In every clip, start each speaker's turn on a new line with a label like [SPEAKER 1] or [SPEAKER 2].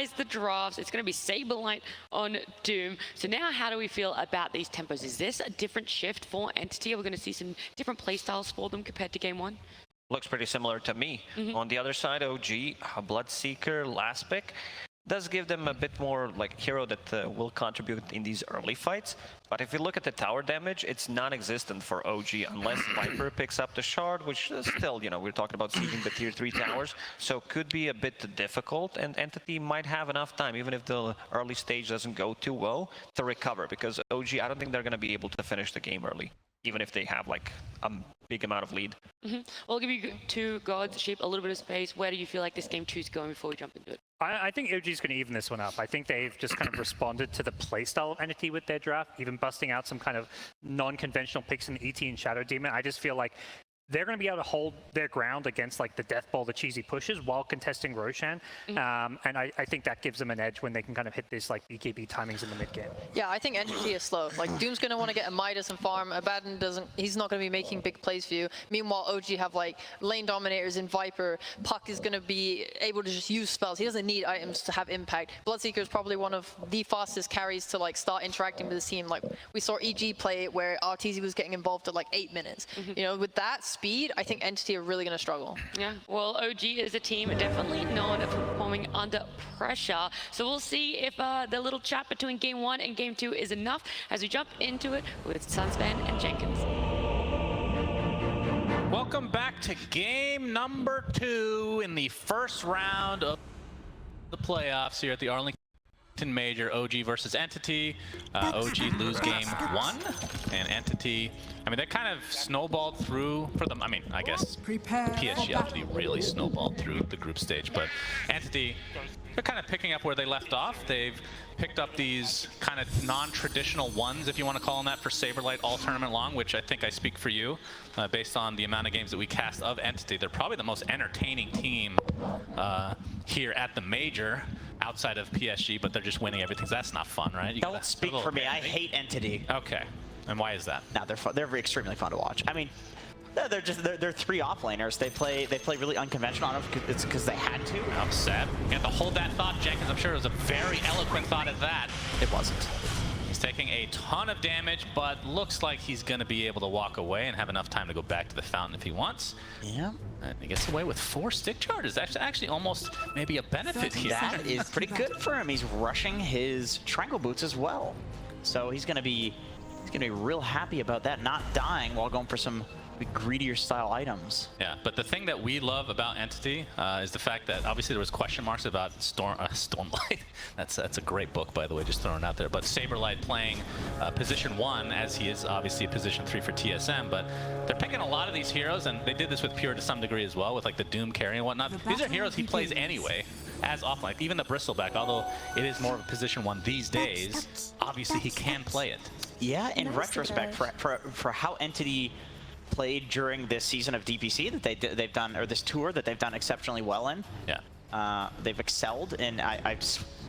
[SPEAKER 1] finalize the drafts. It's going to be Saberlight on Doom. So now how do we feel about these tempos? Is this a different shift for Entity? Are we going to see some different playstyles for them compared to game one?
[SPEAKER 2] Looks pretty similar to me. On the other side, OG, Bloodseeker, last pick, does give them a bit more like hero that will contribute in these early fights. But if you look at the tower damage, it's non-existent for OG unless Viper picks up the shard, which is still, you know, we're talking about sieging the tier 3 towers, so could be a bit difficult, and Entity might have enough time, even if the early stage doesn't go too well, to recover, because OG, I don't think they're going to be able to finish the game early, even if they have like a big amount of lead.
[SPEAKER 1] Well, I'll give you two gods, Sheep, a little bit of space. Where do you feel like this game 2 is going before we jump into it?
[SPEAKER 3] I think OG's going to even this one up. I think they've just kind of responded to the playstyle of Entity with their draft, even busting out some kind of non-conventional picks in ET and Shadow Demon. I just feel like they're going to be able to hold their ground against like the death ball, the cheesy pushes, while contesting Roshan. And I think that gives them an edge when they can kind of hit this like BKB timings in the mid game.
[SPEAKER 4] Yeah, I think Entity is slow. Like Doom's going to want to get a Midas and farm. Abaddon doesn't. He's not going to be making big plays for you. Meanwhile, OG have like lane dominators in Viper. Puck is going to be able to just use spells. He doesn't need items to have impact. Bloodseeker is probably one of the fastest carries to like start interacting with his team. Like we saw EG play it where RTZ was getting involved at like 8 minutes. You know, with that speed, I think Entity are really going to struggle.
[SPEAKER 1] Yeah, well, OG is a team definitely known for performing under pressure. So we'll see if the little chat between game 1 and game 2 is enough as we jump into it with Sunspan and Jenkins.
[SPEAKER 5] Welcome back to game number 2 in the first round of the playoffs here at the Arlington Major. OG versus Entity. OG lose game 1, and Entity, I mean, they kind of snowballed through for them. I mean, I guess PSG actually really snowballed through the group stage, but Entity, they're kind of picking up where they left off. They've picked up these kind of non-traditional ones, if you want to call them that, for Saberlight all tournament long, which I think I speak for you, based on the amount of games that we cast of Entity. They're probably the most entertaining team here at the Major, outside of PSG, but they're just winning everything. So that's not fun, right?
[SPEAKER 6] Don't speak for me. I hate Entity.
[SPEAKER 5] Okay. And why is that?
[SPEAKER 6] No, they're fun. They're extremely fun to watch. I mean, they're 3 offlaners. They play really unconventional. I don't know if it's because they had to.
[SPEAKER 5] I'm sad. You have to hold that thought, Jenkins. I'm sure it was a very eloquent thought at that.
[SPEAKER 6] It wasn't.
[SPEAKER 5] He's taking a ton of damage, but looks like he's going to be able to walk away and have enough time to go back to the fountain if he wants.
[SPEAKER 6] Yeah.
[SPEAKER 5] And he gets away with 4 stick charges. That's actually almost maybe a benefit here.
[SPEAKER 6] That is pretty good for him. He's rushing his triangle boots as well. So he's going to be real happy about that, not dying while going for some greedier style items.
[SPEAKER 5] Yeah, but the thing that we love about Entity is the fact that obviously there was question marks about Stormlight. That's a great book, by the way, just throwing it out there. But Saberlight playing position 1, as he is obviously position 3 for TSM. But they're picking a lot of these heroes, and they did this with Pure to some degree as well, with like the Doom carry and whatnot. These are heroes he plays anyway, as offline. Even the Bristleback, although it is more of a position 1 these days, obviously he can play it.
[SPEAKER 6] Yeah, in retrospect, for how Entity played during this season of DPC that they've done, or this tour that they've done exceptionally well in.
[SPEAKER 5] Yeah.
[SPEAKER 6] They've excelled, and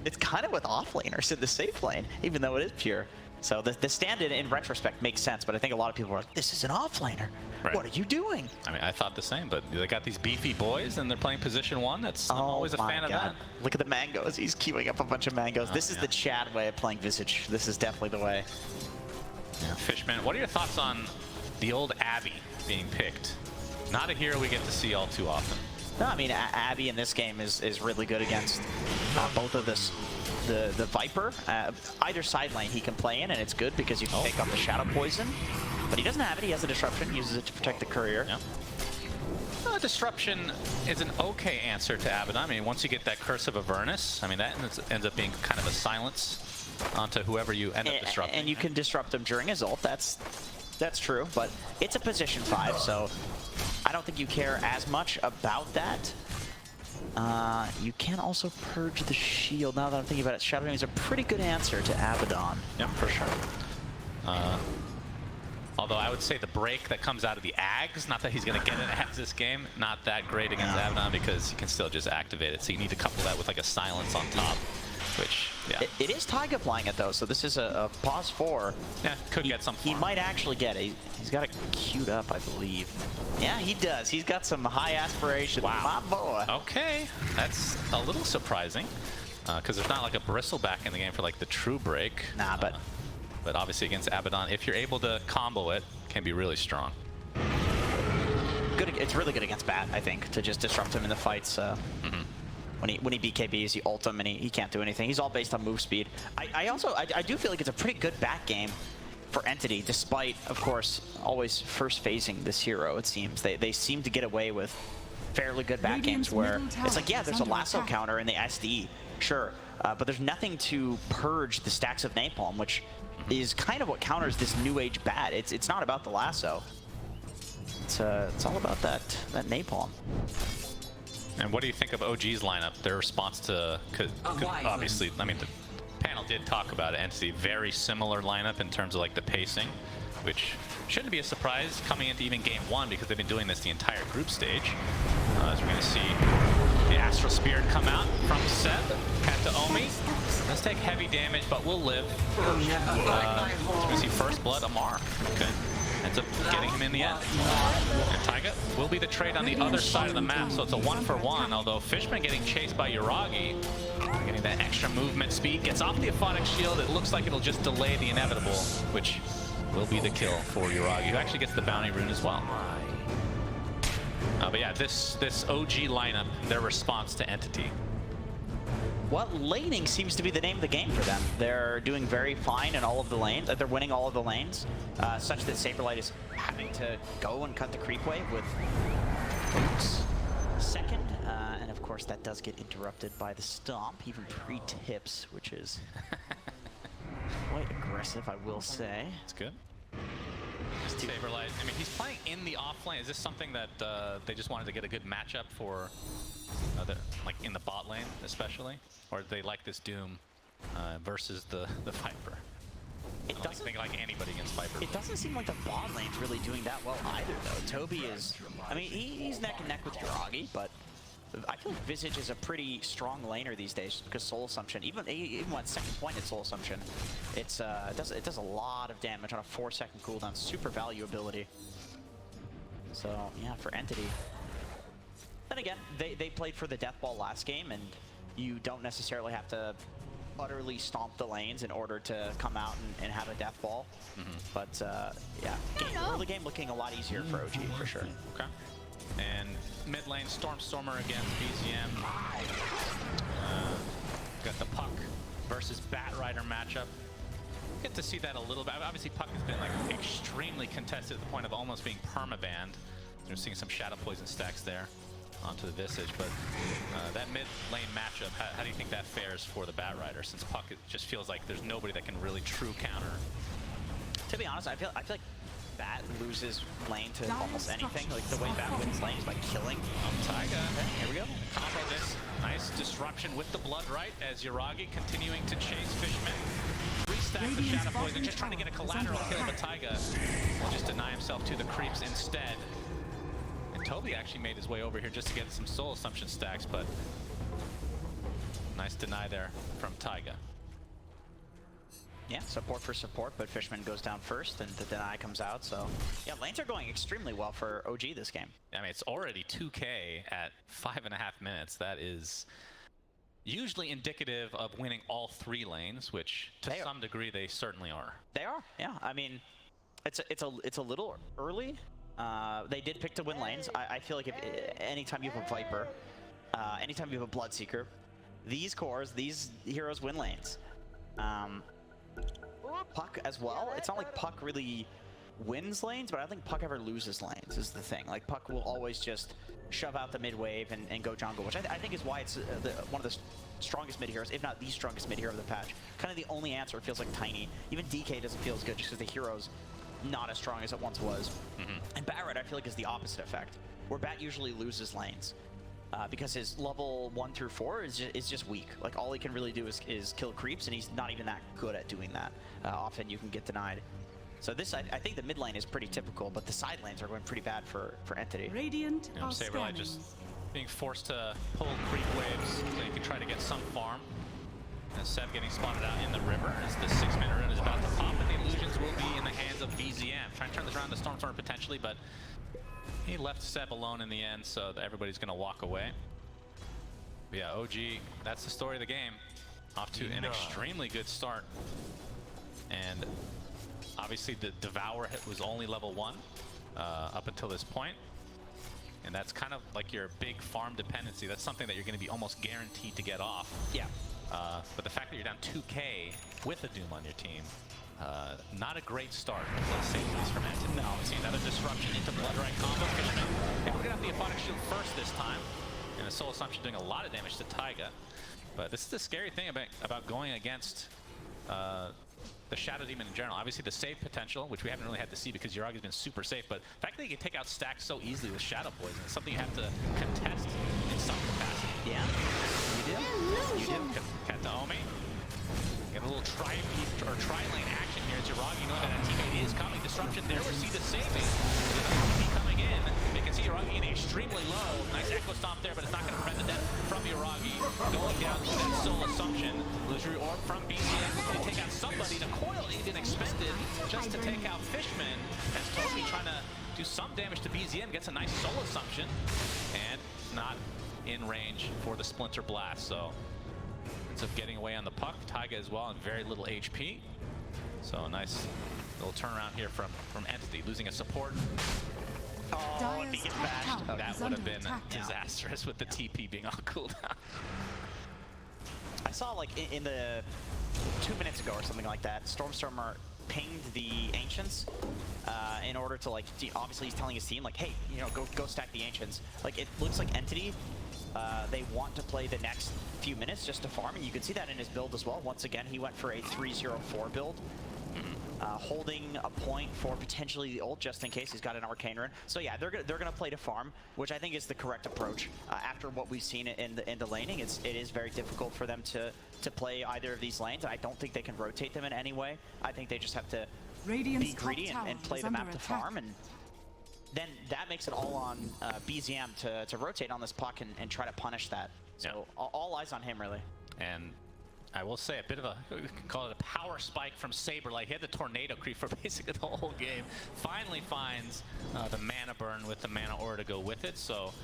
[SPEAKER 6] it's kind of with offlaners in the safe lane, even though it is Pure. So the stand-in in retrospect makes sense, but I think a lot of people are like, this is an offlaner. Right. What are you doing?
[SPEAKER 5] I mean, I thought the same, but they got these beefy boys and they're playing position 1. I'm always a fan of that.
[SPEAKER 6] Look at the mangoes. He's queuing up a bunch of mangoes. This is the Chad way of playing Visage. This is definitely the way.
[SPEAKER 5] Yeah. Fishman, what are your thoughts on the old Abby being picked? Not a hero we get to see all too often.
[SPEAKER 6] No, I mean, Abby in this game is really good against both of the Viper. Either side lane he can play in, and it's good because you can take off the Shadow Poison. But he doesn't have it. He has a Disruption. He uses it to protect the Courier.
[SPEAKER 5] Yeah. Disruption is an okay answer to Abaddon. I mean, once you get that Curse of Avernus, I mean, that ends up being kind of a silence onto whoever you end up disrupting.
[SPEAKER 6] And you can disrupt him during his ult. That's true, but it's a position 5, so I don't think you care as much about that. You can also purge the shield. Now that I'm thinking about it, Shadow Wing is a pretty good answer to Abaddon.
[SPEAKER 5] Yep, for sure. Although I would say the break that comes out of the Ags, not that he's going to get an Ags this game, not that great against Abaddon because you can still just activate it. So you need to couple that with like a silence on top, which, yeah.
[SPEAKER 6] It is Taiga applying it though, so this is a pause 4.
[SPEAKER 5] Yeah, could get some farm.
[SPEAKER 6] He might actually get it. He's got it queued up, I believe. Yeah, he does. He's got some high aspirations.
[SPEAKER 5] Wow.
[SPEAKER 6] My boy.
[SPEAKER 5] Okay, that's a little surprising. because there's not like a bristleback in the game for like the true break.
[SPEAKER 6] Nah,
[SPEAKER 5] but obviously against Abaddon, if you're able to combo it, can be really strong.
[SPEAKER 6] good. It's really good against Bat, I think, to just disrupt him in the fights. When he BKBs, you ult him and he can't do anything. He's all based on move speed. I do feel like it's a pretty good Bat game for Entity, despite, of course, always first phasing this hero, it seems. They seem to get away with fairly good Bat games where it's like, yeah, there's a lasso counter in the SD, sure, but there's nothing to purge the stacks of napalm, which is kind of what counters this new age Bat. It's not about the lasso. It's all about that napalm.
[SPEAKER 5] And what do you think of OG's lineup? Their response to, cause obviously, I mean, the panel did talk about it. Entity, very similar lineup in terms of like the pacing, which shouldn't be a surprise coming into even game one because they've been doing this the entire group stage. As we're going to see the Astral Spirit come out from Seb, cut to Omi. Let's take heavy damage, but we'll live. We're going to see First Blood Amar. Okay. Ends up getting him in the end. And Taiga will be the trade on the other side of the map, so it's a 1-for-1, although Fishman getting chased by Yuragi, getting that extra movement speed, gets off the Aphotic Shield. It looks like it'll just delay the inevitable, which will be the kill for Yuragi, who actually gets the bounty rune as well. But yeah, this OG lineup, their response to Entity.
[SPEAKER 6] Well, laning seems to be the name of the game for them. They're doing very fine in all of the lanes. They're winning all of the lanes, such that Saberlight is having to go and cut the creep wave with Boots second. And of course, that does get interrupted by the stomp, even pre-tips, which is quite aggressive, I will say.
[SPEAKER 5] It's good. Saberlight, I mean, he's playing in the off lane. Is this something that they just wanted to get a good matchup for, like in the bot lane especially? Or do they like this Doom versus the Viper? I don't think like anybody against Viper.
[SPEAKER 6] It doesn't seem like the bot lane's really doing that well either, though. Toby is, I mean, he's neck and neck with Yuragi, but I feel like Visage is a pretty strong laner these days because Soul Assumption, even when second point at Soul Assumption, it does a lot of damage on a 4-second cooldown, super value ability. So yeah, for Entity. Then again, they played for the Death Ball last game, and you don't necessarily have to utterly stomp the lanes in order to come out and have a Death Ball. But yeah, early game looking a lot easier for OG for sure.
[SPEAKER 5] Okay. And mid lane, Stormstormer against BZM. Got the Puck versus Batrider matchup. Get to see that a little bit. Obviously, Puck has been like extremely contested at the point of almost being permabanned. We're seeing some Shadow Poison stacks there onto the Visage, but that mid lane matchup, how do you think that fares for the Batrider? Since Puck, it just feels like there's nobody that can really true counter.
[SPEAKER 6] To be honest, I feel like Bat loses lane to almost anything. Like the way Bat wins lane is by killing.
[SPEAKER 5] Taiga.
[SPEAKER 6] Okay, here we go.
[SPEAKER 5] Combo this. Nice disruption with the Blood Right as Yuragi continuing to chase Fishman. 3 stacks of Shadow Poison, just trying to get a collateral kill, but Taiga will just deny himself to the creeps instead. And Toby actually made his way over here just to get some Soul Assumption stacks, but nice deny there from Taiga.
[SPEAKER 6] Yeah, support for support, but Fishman goes down first, and the deny comes out, so... Yeah, lanes are going extremely well for OG this game.
[SPEAKER 5] I mean, it's already 2K at 5.5 minutes. That is usually indicative of winning all 3 lanes, which to some degree they certainly are.
[SPEAKER 6] They are, yeah. I mean, it's a little early. They did pick to win lanes. I feel like anytime you have a Viper, anytime you have a Bloodseeker, these cores, these heroes win lanes. Puck as well. It's not like Puck really wins lanes, but I don't think Puck ever loses lanes is the thing. Like Puck will always just shove out the mid wave and go jungle, which I think is why it's one of the strongest mid heroes, if not the strongest mid hero of the patch. Kind of the only answer. It feels like Tiny. Even DK doesn't feel as good just because the hero's not as strong as it once was. And Batrider I feel like is the opposite effect, where Bat usually loses lanes. Because his level 1 through 4 is just weak. Like all he can really do is kill creeps, and he's not even that good at doing that. Often you can get denied. So this, I think the mid lane is pretty typical, but the side lanes are going pretty bad for Entity.
[SPEAKER 7] Radiant
[SPEAKER 5] Saberlight just being forced to pull creep waves so he can try to get some farm. And Seb getting spotted out in the river as the 6-minute rune is about to pop, and the illusions will be in the hands of BZM. Trying to turn this around to Stormstormer potentially, but he left Seb alone in the end, so everybody's going to walk away. But yeah, OG, that's the story of the game. Off to an extremely good start. And obviously the Devour was only level 1 up until this point. And that's kind of like your big farm dependency. That's something that you're going to be almost guaranteed to get off.
[SPEAKER 6] Yeah.
[SPEAKER 5] But the fact that you're down 2K with a Doom on your team, not a great start, let's say, at least from Anton. No, we see another disruption into Blood Right combo. Fishman, we're going to have the Aphotic Shield first this time. And a Soul Assumption doing a lot of damage to Taiga. But this is the scary thing about going against the Shadow Demon in general. Obviously the save potential, which we haven't really had to see because Yuragi's been super safe, but the fact that you can take out stacks so easily with Shadow Poison is something you have to contest in some capacity.
[SPEAKER 6] Yeah, you do. You do.
[SPEAKER 5] Kataomi. Get a little tri-lane action here. It's Yuragi knowing that teammate is coming. Disruption there. We see the saving. Coming in. You can see Yuragi getting extremely low. Nice Echo Stomp there, but it's not going to prevent the death from Yuragi. Going down to that Soul Assumption. Illusory Orb from BCM. They take out somebody. The coil even expended just to take out Fishman. As Toby trying to do some damage to BZM. Gets a nice Soul Assumption. And not in range for the Splinter Blast. So ends up getting away on the puck. Taiga as well, and very little HP. So nice little turnaround here from Entity, losing a support.
[SPEAKER 6] Oh, if he gets bashed.
[SPEAKER 5] That would have been disastrous with the TP being all cooled down.
[SPEAKER 6] I saw like in the 2 minutes ago or something like that, Stormstormer pinged the Ancients in order to, like, obviously he's telling his team like, hey, you know, go stack the Ancients. Like, it looks like Entity, they want to play the next few minutes just to farm, and you can see that in his build as well. Once again, he went for a 3-0-4 build. Holding a point for potentially the ult just in case he's got an Arcane Rune. So yeah, they're gonna play to farm, which I think is the correct approach. After what we've seen in the laning, it is very difficult for them to play either of these lanes. I don't think they can rotate them in any way. I think they just have to be greedy and play the map to farm, and then that makes it all on BZM to rotate on this puck and try to punish that. So all eyes on him, really.
[SPEAKER 5] And I will say a bit of a, call it a power spike from Saber. Like, he had the tornado creep for basically the whole game. Finally finds the mana burn with the mana aura to go with it. So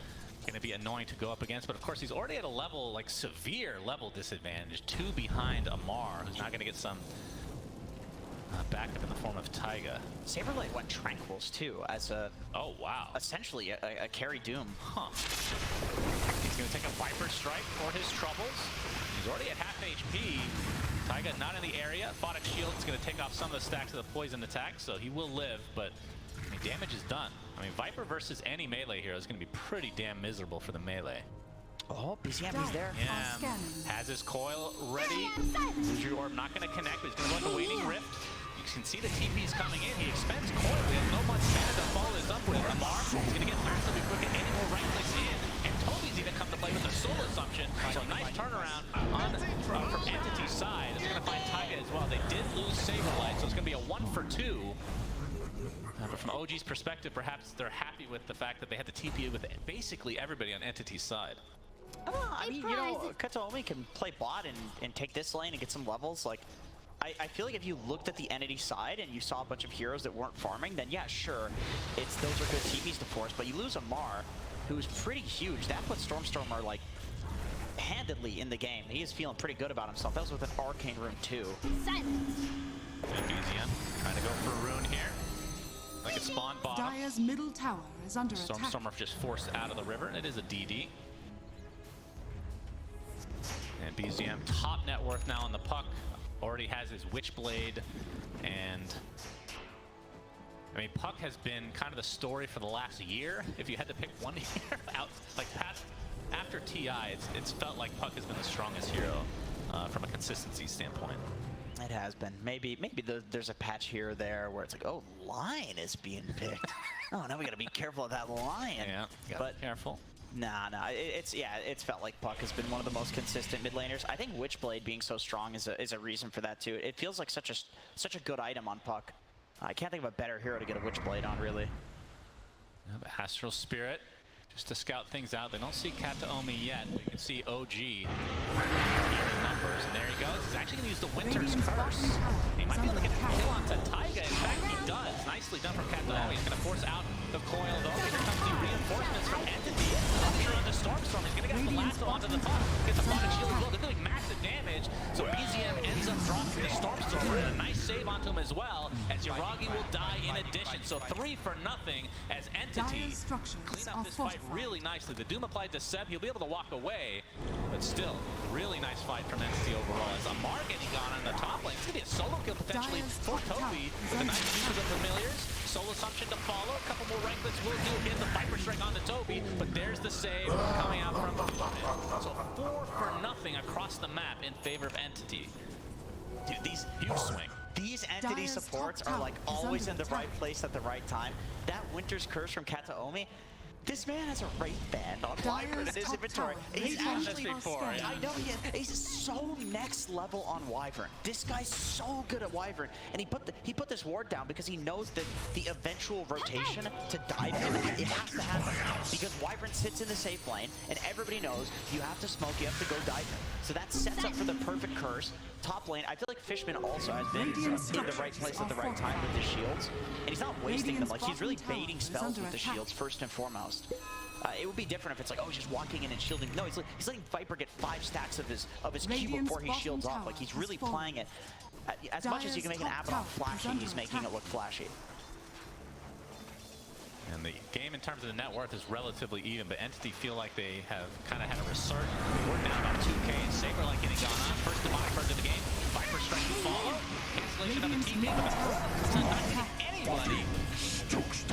[SPEAKER 5] going to be annoying to go up against. But of course, he's already at a level, like severe level disadvantage. 2 behind Amar, who's not going to get some backup in the form of Taiga.
[SPEAKER 6] Saberlight went Tranquils too as a essentially a carry Doom.
[SPEAKER 5] He's going to take a Viper Strike for his troubles. He's already at half HP. Taiga not in the area. Aphotic Shield is going to take off some of the stacks of the poison attack, so he will live, but I mean, damage is done. I mean, Viper versus any melee hero is going to be pretty damn miserable for the melee.
[SPEAKER 6] Oh, BZM, he's there.
[SPEAKER 5] Yeah, has his coil ready. Illusory Orb not going to connect, but he's going to go into Waning Rift. You can see the TP's coming in. He expends coil. We have no much mana to follow this up with. Amar is going to get massively quick and any more right clicks in. And Toby's even come to play with a Soul Assumption. So nice turnaround on from Entity's side. It's going to find Taiga as well. They did lose Saberlight, so it's going to be a 1-for-2. But from OG's perspective, perhaps they're happy with the fact that they had to TP with basically everybody on Entity's side.
[SPEAKER 6] I mean, you know, Kataomi can play bot and take this lane and get some levels. Like, I feel like if you looked at the Entity side and you saw a bunch of heroes that weren't farming, then yeah, sure, those are good TPs to force. But you lose Amar, who's pretty huge. That puts Stormstormer, like, handedly in the game. He is feeling pretty good about himself. That was with an Arcane Rune too.
[SPEAKER 5] And BZM trying to go for a rune here. Like a spawn bottom.
[SPEAKER 7] Dire's middle tower is under attack.
[SPEAKER 5] Stormstormer just forced out of the river, and it is a DD. And BZM top net worth now on the puck. Already has his Witchblade, and I mean, Puck has been kind of the story for the last year. If you had to pick one year out, like after TI, it's felt like Puck has been the strongest hero from a consistency standpoint.
[SPEAKER 6] It has been. Maybe there's a patch here or there where it's like, oh, Lion is being picked. Oh, now we gotta be careful of that Lion.
[SPEAKER 5] Yeah, but careful.
[SPEAKER 6] Nah, it's felt like Puck has been one of the most consistent mid laners. I think Witchblade being so strong is a reason for that too. It feels like such a good item on Puck. I can't think of a better hero to get a Witchblade on, really.
[SPEAKER 5] Yeah, but Astral Spirit, just to scout things out. They don't see Kataomi yet, but you can see OG here in numbers. And there he goes. He's actually going to use the Winter's Curse. He might be able to get a kill onto Taiga. In fact, he does. Nicely done from Kataomi. He's going to force out the coil, though. Here comes the reinforcements from Entity. Pressure on the Stormstorm. He's going to get the lasso onto the puck. Gets a Aphotic Shield as well. They're doing massive damage. So see the Stormstormer and a nice save onto him as well, as Yuragi will die in addition. So 3 for nothing as Entity
[SPEAKER 7] Dire's structures
[SPEAKER 5] clean
[SPEAKER 7] are
[SPEAKER 5] up this fight
[SPEAKER 7] fortified.
[SPEAKER 5] really nicely. The Doom applied to Seb, he'll be able to walk away, but still, really nice fight from Entity overall. As Amar getting gone on the top lane, it's going to be a solo kill potentially
[SPEAKER 7] Dire's
[SPEAKER 5] for
[SPEAKER 7] top tower
[SPEAKER 5] Toby
[SPEAKER 7] is
[SPEAKER 5] with a
[SPEAKER 7] under
[SPEAKER 5] nice use of the familiars. Solo assumption to follow, a couple more ranklets will do it in the Viper Strike onto Toby, but there's the save coming out from Fishman. So 4 for nothing across the map in favor of Entity.
[SPEAKER 6] Dude, these
[SPEAKER 5] Huge swing.
[SPEAKER 6] These Entity
[SPEAKER 7] Dire's
[SPEAKER 6] supports
[SPEAKER 7] top
[SPEAKER 6] are like
[SPEAKER 7] tower is
[SPEAKER 6] always in
[SPEAKER 7] under
[SPEAKER 6] the right
[SPEAKER 7] attack.
[SPEAKER 6] place at the right time. That Winter's Curse from Kataomi, this man has a Wraith Band on Wyvern in
[SPEAKER 7] Dire's
[SPEAKER 6] his
[SPEAKER 7] top
[SPEAKER 6] inventory.
[SPEAKER 7] tower
[SPEAKER 6] He's
[SPEAKER 7] is under
[SPEAKER 6] actually,
[SPEAKER 7] attack.
[SPEAKER 6] I know he's so next level on Wyvern. This guy's so good at Wyvern, and he put this ward down because he knows that the eventual rotation to dive him, it has to happen because Wyvern sits in the safe lane, and everybody knows you have to smoke, you have to go dive him. So that sets up for the perfect curse. Top lane, I feel like Fishman also has been in the right place at the right time with his shields, and he's not wasting them. Like, he's really baiting spells with the shields first and foremost. It would be different if it's like, oh, he's just walking in and shielding. No, he's letting Viper get 5 stacks of his Q before he shields off. Like, he's really playing it. As much as you can make an Abaddon flashy, he's making it look flashy.
[SPEAKER 5] And the game in terms of the net worth is relatively even, but Entity feel like they have kind of had a resurgence. We're down about 2K. Saberlight getting gone on. First demonic bird to the game. Viper strike to follow. Cancellation of the TP, but it's not hitting anybody.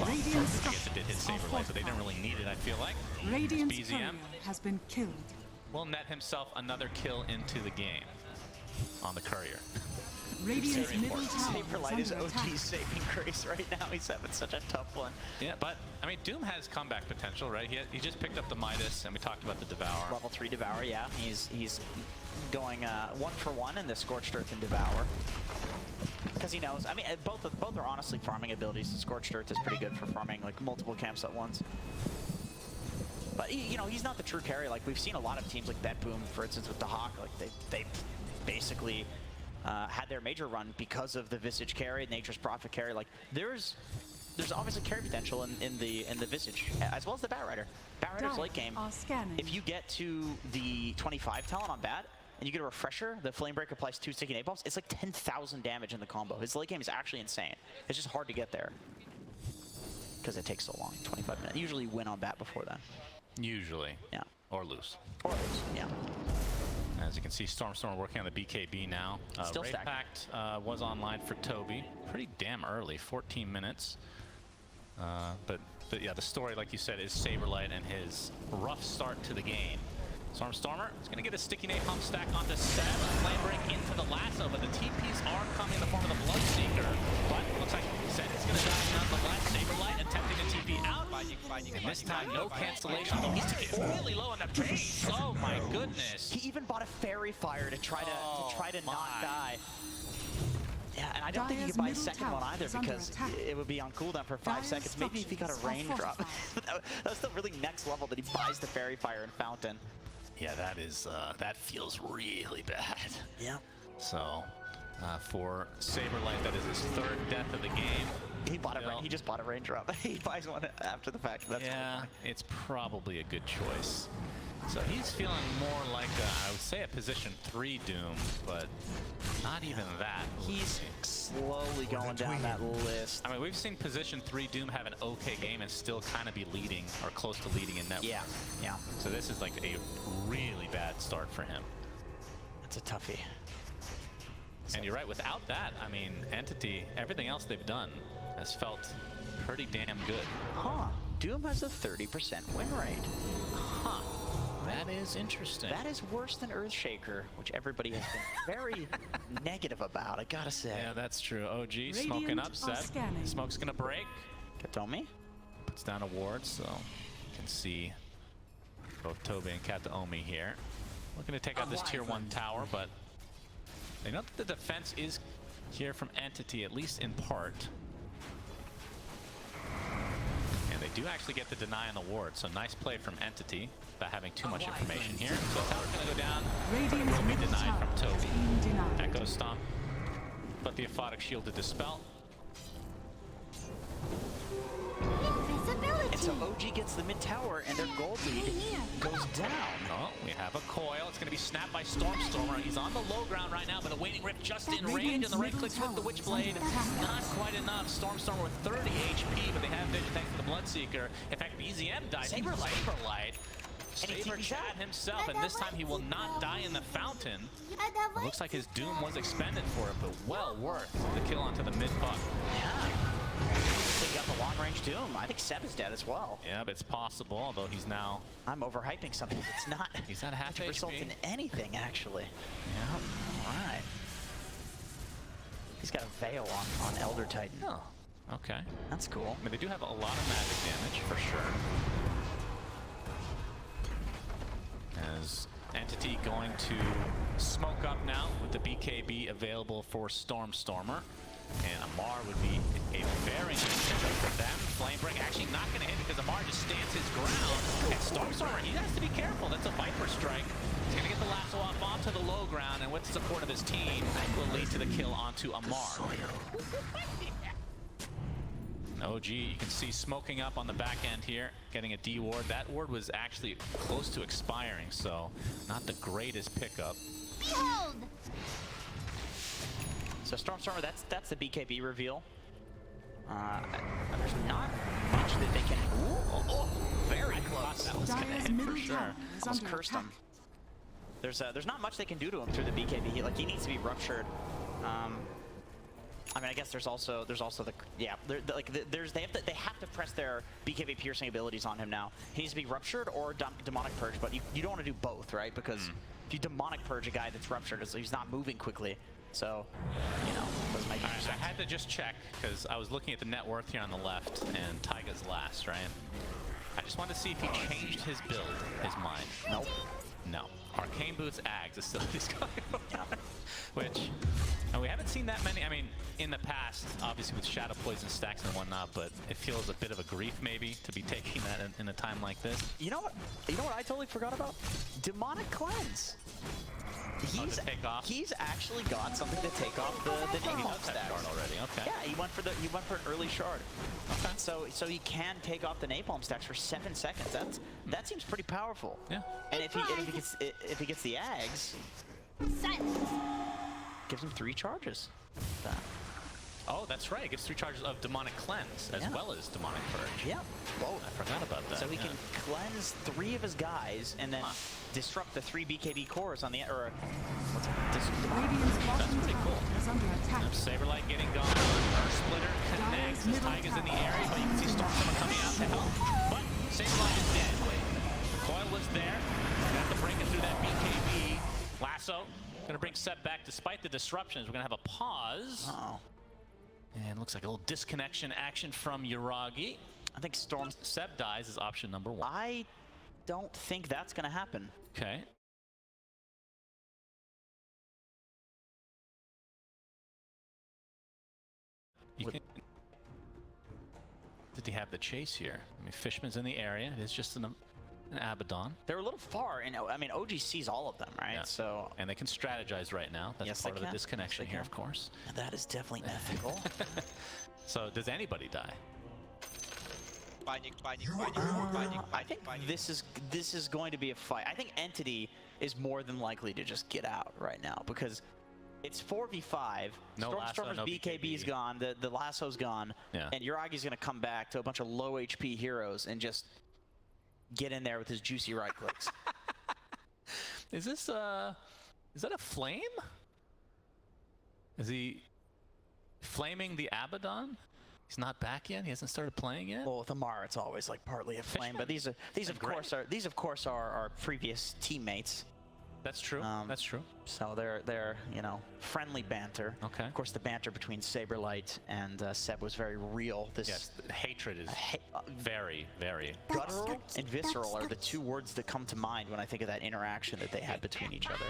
[SPEAKER 7] Radiant
[SPEAKER 5] I guess it did hit
[SPEAKER 7] structures are
[SPEAKER 5] Saberlight, but they didn't
[SPEAKER 7] fortified.
[SPEAKER 5] really need it, I feel like.
[SPEAKER 7] Radiant's
[SPEAKER 5] BZM
[SPEAKER 7] courier has been killed.
[SPEAKER 5] will net himself another kill into the game on the courier.
[SPEAKER 7] Radiant's middle tower
[SPEAKER 6] Saberlight
[SPEAKER 7] is
[SPEAKER 6] is
[SPEAKER 7] under
[SPEAKER 6] OG
[SPEAKER 7] attack.
[SPEAKER 6] saving grace right now. He's having such a tough one.
[SPEAKER 5] Yeah, but, I mean, Doom has comeback potential, right? He just picked up the Midas, and we talked about the Devour.
[SPEAKER 6] Level 3 Devour, yeah. He's going 1 for 1 in the Scorched Earth and Devour. Because he knows, I mean, both are honestly farming abilities. The Scorched Earth is pretty good for farming like multiple camps at once. But you know, he's not the true carry. Like, we've seen a lot of teams like that Boom, for instance, with the Hawk. Like, they basically had their major run because of the Visage carry, Nature's Prophet carry. Like, there's obviously carry potential in the Visage, as well as the Bat Rider. Bat Rider's late game.
[SPEAKER 7] Are scanning.
[SPEAKER 6] If you get to the 25 talent on Bat, and you get a refresher, the Flame Break applies 2 sticky napalms, it's like 10,000 damage in the combo. His late game is actually insane. It's just hard to get there. Because it takes so long, 25 minutes. Usually win on Bat before then.
[SPEAKER 5] Usually.
[SPEAKER 6] Yeah.
[SPEAKER 5] Or lose.
[SPEAKER 6] Or lose, yeah.
[SPEAKER 5] As you can see, Stormstorm working on the BKB now.
[SPEAKER 6] Still
[SPEAKER 5] Raid
[SPEAKER 6] stacked.
[SPEAKER 5] Pact was online for Toby. Pretty damn early, 14 minutes. But yeah, the story, like you said, is Saberlight and his rough start to the game. Stormstormer is going to get a sticky napalm stack onto Seb. Flame break into the lasso, but the TPs are coming in the form of the Bloodseeker. But looks like Seb is going to die nonetheless. Saberlight attempting to TP out. And this time, no cancellation. He's really low on the base. Oh my goodness.
[SPEAKER 6] He even bought a Fairy Fire to try to not die. Yeah, and I don't think he
[SPEAKER 7] Dire's
[SPEAKER 6] could buy a
[SPEAKER 7] middle
[SPEAKER 6] second one
[SPEAKER 7] tower
[SPEAKER 6] either
[SPEAKER 7] is under
[SPEAKER 6] because
[SPEAKER 7] attack.
[SPEAKER 6] it would be on cooldown for 5
[SPEAKER 7] Dire's
[SPEAKER 6] seconds. Maybe if he got a
[SPEAKER 7] structures
[SPEAKER 6] rain
[SPEAKER 7] are
[SPEAKER 6] drop.
[SPEAKER 7] fortified.
[SPEAKER 6] That was still really next level that he buys the Fairy Fire and Fountain.
[SPEAKER 5] Yeah, that is that feels really bad.
[SPEAKER 6] Yeah.
[SPEAKER 5] So for Saberlight, that is his 3rd death of the game.
[SPEAKER 6] He bought a
[SPEAKER 5] Well-
[SPEAKER 6] rain. He just bought a raindrop. He buys one after the fact. That's
[SPEAKER 5] Yeah, it's probably a good choice. So he's feeling more like I would say a position 3 Doom, but not even that.
[SPEAKER 6] He's slowly going down that list.
[SPEAKER 5] I mean, we've seen position 3 Doom have an okay game and still kind of be leading or close to leading in net.
[SPEAKER 6] Yeah, yeah.
[SPEAKER 5] So this is like a really bad start for him.
[SPEAKER 6] That's a toughie.
[SPEAKER 5] And you're right, without that, I mean, Entity, everything else they've done has felt pretty damn good.
[SPEAKER 6] Huh. Doom has a 30% win rate.
[SPEAKER 5] Huh. That is interesting.
[SPEAKER 6] That is worse than Earthshaker, which everybody has been very negative about, I gotta say.
[SPEAKER 5] Yeah, that's true. OG smoking
[SPEAKER 7] Radiant are
[SPEAKER 5] upset.
[SPEAKER 7] scanning.
[SPEAKER 5] Smoke's gonna break.
[SPEAKER 6] Kataomi?
[SPEAKER 5] Puts down a ward, so you can see both Toby and Kataomi here. Looking to take out this tier 1 tower, but they know that the defense is here from Entity, at least in part. And they do actually get the deny on the ward, so nice play from Entity without having too much information here. So tower's gonna go down, but it
[SPEAKER 7] Radiant's
[SPEAKER 5] will be
[SPEAKER 7] middle
[SPEAKER 5] denied
[SPEAKER 7] tower
[SPEAKER 5] from
[SPEAKER 7] has
[SPEAKER 5] Toby.
[SPEAKER 7] been denied.
[SPEAKER 5] Echo Stomp, but the Aphotic Shield to dispel.
[SPEAKER 6] And so OG gets the mid tower, and their gold lead goes down.
[SPEAKER 5] Oh, we have a coil. It's going to be snapped by Stormstormer. He's on the low ground right now, but the Waning Rift just in range, and the right clicks with the Witchblade. Not quite enough. Stormstormer with 30 HP, but they have vision thanks to the Bloodseeker. In fact, BZM dies.
[SPEAKER 6] Saberlight.
[SPEAKER 5] Saber Chad himself, and this time he will not die in the fountain. It looks like his doom was expended for it, but well worth the kill onto the mid buck.
[SPEAKER 6] Yeah. So you got the long range doom. I think Seb is dead as well.
[SPEAKER 5] Yeah, but it's possible, although he's now...
[SPEAKER 6] I'm overhyping something that's not.
[SPEAKER 5] He's not half HP.
[SPEAKER 6] Result in anything, actually.
[SPEAKER 5] Yeah.
[SPEAKER 6] All right. He's got a veil on Elder Titan.
[SPEAKER 5] Oh, okay.
[SPEAKER 6] That's cool.
[SPEAKER 5] I mean, they do have a lot of magic damage, for sure. As Entity going to smoke up now with the BKB available for Stormstormer. And Amar would be a very nice pickup for them. Flamebreak actually not going to hit because Amar just stands his ground. And Stormstormer, he has to be careful. That's a Viper strike. He's going to get the lasso off onto the low ground, and with the support of his team, will lead to the kill onto Amar. OG, you can see smoking up on the back end here, getting a D ward. That ward was actually close to expiring, so not the greatest pickup.
[SPEAKER 8] Behold!
[SPEAKER 6] So Stormstormer, that's the BKB reveal. There's not much that they can. Ooh, very close. That was gonna
[SPEAKER 7] Dire's
[SPEAKER 6] hit for
[SPEAKER 7] middle
[SPEAKER 6] sure.
[SPEAKER 7] tower is
[SPEAKER 6] Almost
[SPEAKER 7] under
[SPEAKER 6] cursed
[SPEAKER 7] attack.
[SPEAKER 6] him. There's not much they can do to him through the BKB. He needs to be ruptured. I mean, I guess there's also the they have to press their BKB piercing abilities on him now. He needs to be ruptured or demonic purge, but you don't want to do both, right? Because if you demonic purge a guy that's ruptured, he's not moving quickly. So, you know, doesn't make any sense.
[SPEAKER 5] I had to just check because I was looking at the net worth here on the left, and Taiga's last, right? I just wanted to see if he changed his build, his mind.
[SPEAKER 6] Nope.
[SPEAKER 5] No. Arcane Boots Ags is still his guy.
[SPEAKER 6] Yeah.
[SPEAKER 5] Which, and we haven't seen that many. I mean, in the past, obviously with Shadow Poison stacks and whatnot, but it feels a bit of a grief maybe to be taking that in a time like this.
[SPEAKER 6] You know what? You know what I totally forgot about? Demonic Cleanse. He's actually got something to take off the napalm stacks.
[SPEAKER 5] Shard already. Okay.
[SPEAKER 6] Yeah, he went for an early shard.
[SPEAKER 5] Okay.
[SPEAKER 6] So he can take off the napalm stacks for 7 seconds. That seems pretty powerful.
[SPEAKER 5] Yeah.
[SPEAKER 6] And if he gets the Ags,
[SPEAKER 8] Silence!
[SPEAKER 6] gives him 3 charges.
[SPEAKER 5] Oh, that's right. It gives 3 charges of Demonic Cleanse as well as Demonic Purge.
[SPEAKER 6] Yeah. Whoa.
[SPEAKER 5] I forgot about that.
[SPEAKER 6] So he can cleanse 3 of his guys and then disrupt the 3 BKB cores on the
[SPEAKER 7] Radiant's bottom
[SPEAKER 5] pretty
[SPEAKER 7] tower
[SPEAKER 5] cool.
[SPEAKER 7] is under attack.
[SPEAKER 5] Saberlight getting gone. Earth Splitter connects as Taiga's in the area, but you can see Stormstormer coming out to help. But Saberlight is dead. The coil was there. Got to break it through that BKB. Lasso. Going to bring Seb back despite the disruptions. We're going to have a pause.
[SPEAKER 6] Uh-oh.
[SPEAKER 5] And looks like a little disconnection action from Yuragi.
[SPEAKER 6] I think
[SPEAKER 5] Seb dies is option number 1.
[SPEAKER 6] I don't think that's going to happen.
[SPEAKER 5] Okay. Did he have the chase here? I mean, Fishman's in the area. It is just an Abaddon.
[SPEAKER 6] They're a little far, and I mean, OG sees all of them, right?
[SPEAKER 5] Yeah.
[SPEAKER 6] So,
[SPEAKER 5] and they can strategize right now. That's
[SPEAKER 6] Yes,
[SPEAKER 5] part
[SPEAKER 6] they
[SPEAKER 5] of the
[SPEAKER 6] can.
[SPEAKER 5] disconnection
[SPEAKER 6] Yes, they
[SPEAKER 5] here,
[SPEAKER 6] can.
[SPEAKER 5] of course.
[SPEAKER 6] that is definitely ethical.
[SPEAKER 5] So, does anybody die?
[SPEAKER 6] I think this is going to be a fight. I think Entity is more than likely to just get out right now because it's 4v5.
[SPEAKER 5] No lasso,
[SPEAKER 6] Stormstormer's
[SPEAKER 5] no
[SPEAKER 6] BKB's
[SPEAKER 5] BKB.
[SPEAKER 6] gone. The lasso's gone.
[SPEAKER 5] Yeah.
[SPEAKER 6] And Yuragi's going to come back to a bunch of low HP heroes and just get in there with his juicy right clicks.
[SPEAKER 5] Is this is that a flame? Is he flaming the Abaddon? He's not back yet. He hasn't started playing yet.
[SPEAKER 6] Well, with Amar, it's always like partly a flame, but these of course are our previous teammates.
[SPEAKER 5] That's true. That's true.
[SPEAKER 6] So they're friendly banter.
[SPEAKER 5] Okay.
[SPEAKER 6] Of course, the banter between Saberlight and Seb was very real.
[SPEAKER 5] Yes, the hatred is very, very.
[SPEAKER 6] Guttural and visceral are the 2 words that come to mind when I think of that interaction that they had between each other.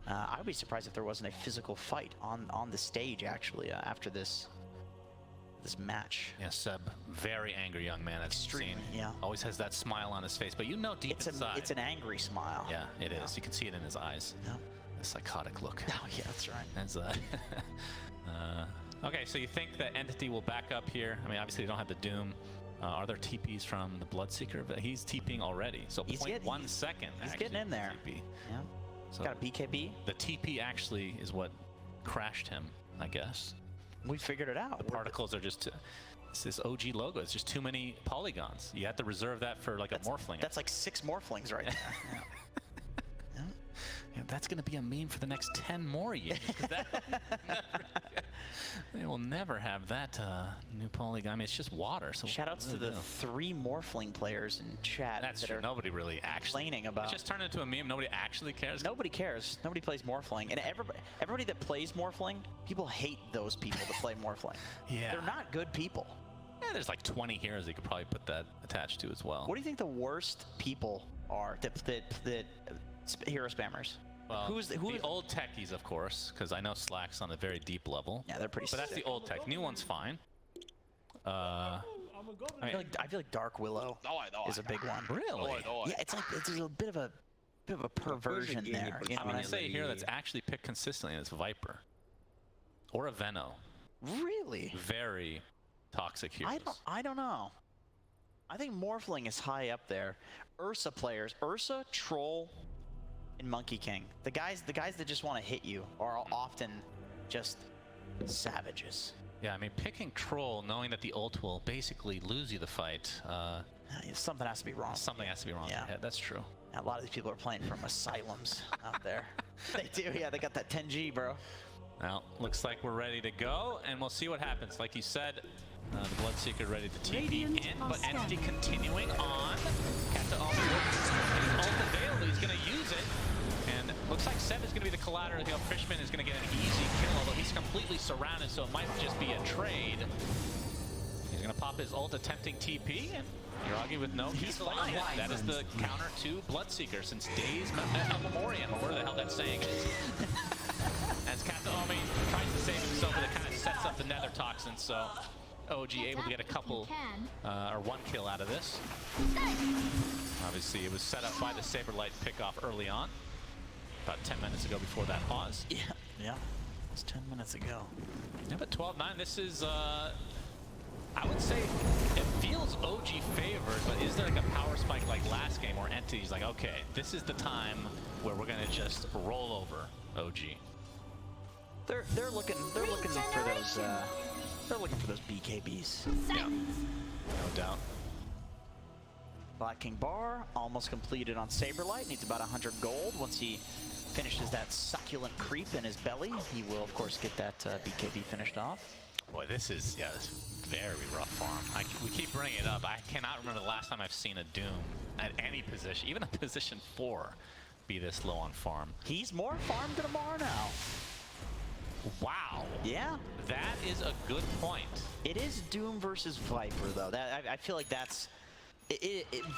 [SPEAKER 6] I would be surprised if there wasn't a physical fight on the stage actually after this match.
[SPEAKER 5] Yeah, Seb, very angry young man.
[SPEAKER 6] Extremely, yeah.
[SPEAKER 5] Always has that smile on his face, but you know deep inside.
[SPEAKER 6] It's an angry smile.
[SPEAKER 5] Yeah, it is. You can see it in his eyes.
[SPEAKER 6] Yeah.
[SPEAKER 5] The psychotic look.
[SPEAKER 6] Oh, yeah, that's right.
[SPEAKER 5] That's okay, so you think that Entity will back up here? I mean, obviously they don't have the Doom. Are there TPs from the Bloodseeker? But he's TPing already, so
[SPEAKER 6] He's
[SPEAKER 5] 0.1 second.
[SPEAKER 6] He's
[SPEAKER 5] actually,
[SPEAKER 6] getting in there.
[SPEAKER 5] TP.
[SPEAKER 6] Yeah.
[SPEAKER 5] So
[SPEAKER 6] Got a BKB.
[SPEAKER 5] the TP actually is what crashed him, I guess.
[SPEAKER 6] We figured it out.
[SPEAKER 5] The particles are just it's this OG logo. It's just too many polygons. You have to reserve that for like a Morphling.
[SPEAKER 6] That's like 6 Morphlings right there. Yeah.
[SPEAKER 5] Yeah, that's going to be a meme for the next 10 more years. They will never have that new polygon. I mean, it's just water. So
[SPEAKER 6] Shoutouts to the 3 Morphling players in chat.
[SPEAKER 5] That's
[SPEAKER 6] that
[SPEAKER 5] true.
[SPEAKER 6] are
[SPEAKER 5] Nobody really actually
[SPEAKER 6] complaining about.
[SPEAKER 5] It's just turned into a meme. Nobody actually cares.
[SPEAKER 6] Nobody cares. Nobody plays Morphling, and everybody that plays Morphling, people hate those people that play Morphling.
[SPEAKER 5] Yeah.
[SPEAKER 6] They're not good people.
[SPEAKER 5] Yeah, there's like 20 heroes you could probably put that attached to as well.
[SPEAKER 6] What do you think the worst people are that hero spammers?
[SPEAKER 5] Well,
[SPEAKER 6] who
[SPEAKER 5] the old techies, of course, because I know Slack's on a very deep level.
[SPEAKER 6] Yeah, they're pretty.
[SPEAKER 5] But that's the old tech. New one's fine.
[SPEAKER 6] I feel like Dark Willow is a big one.
[SPEAKER 5] Really?
[SPEAKER 6] Yeah, it's like there's a bit of a perversion there. You know
[SPEAKER 5] I'm
[SPEAKER 6] what
[SPEAKER 5] gonna say a hero that's actually picked consistently is Viper or a Veno.
[SPEAKER 6] Really?
[SPEAKER 5] Very toxic heroes.
[SPEAKER 6] I don't know. I think Morphling is high up there. Ursa players, Ursa, Troll, and Monkey King. The guys that just want to hit you are often just savages.
[SPEAKER 5] Yeah, I mean, picking Troll, knowing that the ult will basically lose you the fight.
[SPEAKER 6] Something has to be wrong.
[SPEAKER 5] Something has to be wrong.
[SPEAKER 6] Yeah,
[SPEAKER 5] that's true.
[SPEAKER 6] A lot of these people are playing from asylums out there. They do, yeah. They got that 10G, bro.
[SPEAKER 5] Well, looks like we're ready to go, and we'll see what happens. Like you said, the Bloodseeker ready to TP in, but Entity continuing on. Kata Omi his ult available. He's going to use it. And looks like Seb is going to be the collateral. You know, Fishman is going to get an easy kill, although he's completely surrounded, so it might just be a trade. He's going to pop his ult, attempting TP, and Hiragi with no
[SPEAKER 6] He's
[SPEAKER 5] cancel.
[SPEAKER 6] fine.
[SPEAKER 5] That is the counter to Bloodseeker since days memoriam, or whatever the hell that saying is. As Kataomi tries to save himself, but it kind of sets up the nether toxin, so OG able to get a couple, or 1 kill out of this. Obviously, it was set up by the Saberlight pickoff early on. About 10 minutes ago before that pause.
[SPEAKER 6] Yeah. It was 10 minutes ago.
[SPEAKER 5] Yeah, but 12-9, this is, I would say it feels OG favored, but is there like a power spike like last game where Entity's like, okay, this is the time where we're going to just roll over OG?
[SPEAKER 6] They're looking for those BKBs.
[SPEAKER 5] Yeah, no doubt.
[SPEAKER 6] Black King Bar almost completed on Saberlight. Needs about 100 gold. Once he finishes that succulent creep in his belly, he will of course get that BKB finished off.
[SPEAKER 5] Boy, this is very rough farm. We keep bringing it up. I cannot remember the last time I've seen a Doom at any position, even a position 4, be this low on farm.
[SPEAKER 6] He's more farmed than Amar now.
[SPEAKER 5] Wow.
[SPEAKER 6] Yeah.
[SPEAKER 5] That is a good point.
[SPEAKER 6] It is Doom versus Viper though. That I feel like that's.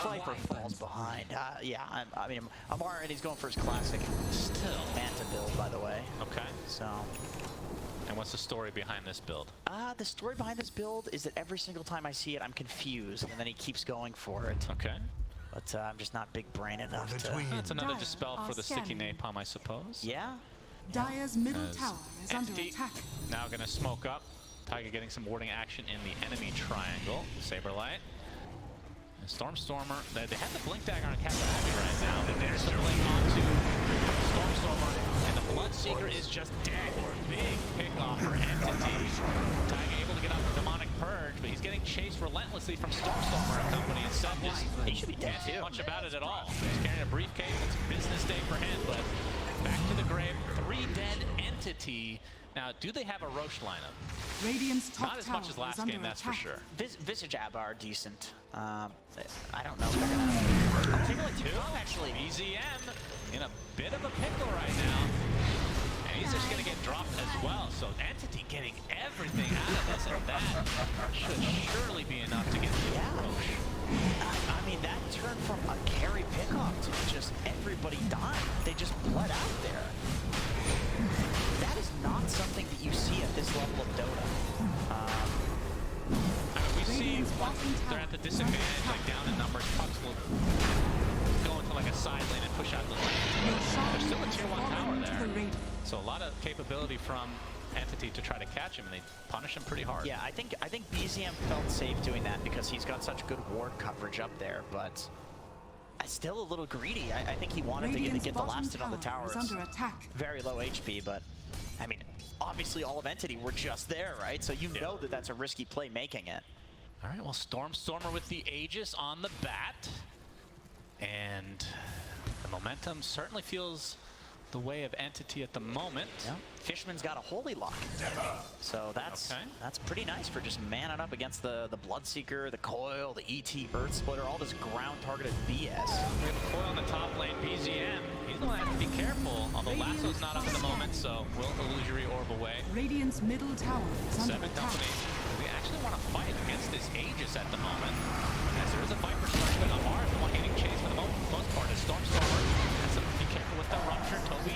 [SPEAKER 6] Viper falls behind. Yeah, I mean, Amar, and he's going for his classic Manta build, by the way.
[SPEAKER 5] Okay.
[SPEAKER 6] So.
[SPEAKER 5] And what's the story behind this build?
[SPEAKER 6] The story behind this build is that every single time I see it, I'm confused, and then he keeps going for it.
[SPEAKER 5] Okay.
[SPEAKER 6] But I'm just not big brain enough to.
[SPEAKER 5] That's another dispel for the sticky napalm, I suppose.
[SPEAKER 6] Yeah.
[SPEAKER 7] Dire's middle tower is under attack.
[SPEAKER 5] Now going to smoke up. Tiger getting some warding action in the enemy triangle. Saberlight. And Stormstormer, they have the Blink Dagger on Captain Heavy right now. And there's the Blink onto Stormstormer. And the Bloodseeker is just dead. Big pick off for Entity. Tiger able to get out the Demonic Purge, but he's getting chased relentlessly from Stormstormer and company. And Seb just,
[SPEAKER 6] he should be dead
[SPEAKER 5] can't do
[SPEAKER 6] too.
[SPEAKER 5] much about it at all. He's carrying a briefcase. It's a business day for him, but back to the grave. 3 dead Entity. Now, do they have a Roche lineup?
[SPEAKER 7] Radiant's top
[SPEAKER 5] Not as much as last game, that's for sure.
[SPEAKER 6] Visage Ab are decent. I don't know if they're gonna.
[SPEAKER 5] Particularly 2,
[SPEAKER 6] actually.
[SPEAKER 5] BZM in a bit of a pickle right now. And he's just gonna get dropped as well. So Entity getting everything out of this, and that should surely be enough to get the Roche.
[SPEAKER 6] I mean, that turned from a carry pickoff to just everybody dying. They just bled out there. That is not something that you see at this level of Dota.
[SPEAKER 5] We see once they're at the disadvantage, like down in numbers, pucks will go into like a side lane and push out the lane. There's still a tier 1 tower there. So a lot of capability from Entity to try to catch him, and they punish him pretty hard.
[SPEAKER 6] Yeah, I think BZM felt safe doing that because he's got such good ward coverage up there, but still a little greedy. I think he wanted to get the last hit on the tower.
[SPEAKER 7] Is under attack.
[SPEAKER 6] Very low HP, but I mean, obviously all of Entity were just there, right? So you know that that's a risky play making it.
[SPEAKER 5] All right, well, Stormstormer with the Aegis on the bat. And the momentum certainly feels the way of Entity at the moment.
[SPEAKER 6] Yeah. Fishman's got a Holy Lock. So that's pretty nice for just manning up against the Bloodseeker, the Coil, the ET, Earth Splitter, all this ground-targeted BS.
[SPEAKER 5] We have a Coil on the top lane, BZM. He's going to have to be careful, although Lasso's not up at the moment, so will Illusory Orb away.
[SPEAKER 7] Radiant's middle tower is under
[SPEAKER 5] Seven
[SPEAKER 7] attack.
[SPEAKER 5] Company. We actually want to fight against this Aegis at the moment, as there is a Viper strike, but Amar is the one getting chased for the most part. As Stormstormer has to be careful with the Rupture. Toby,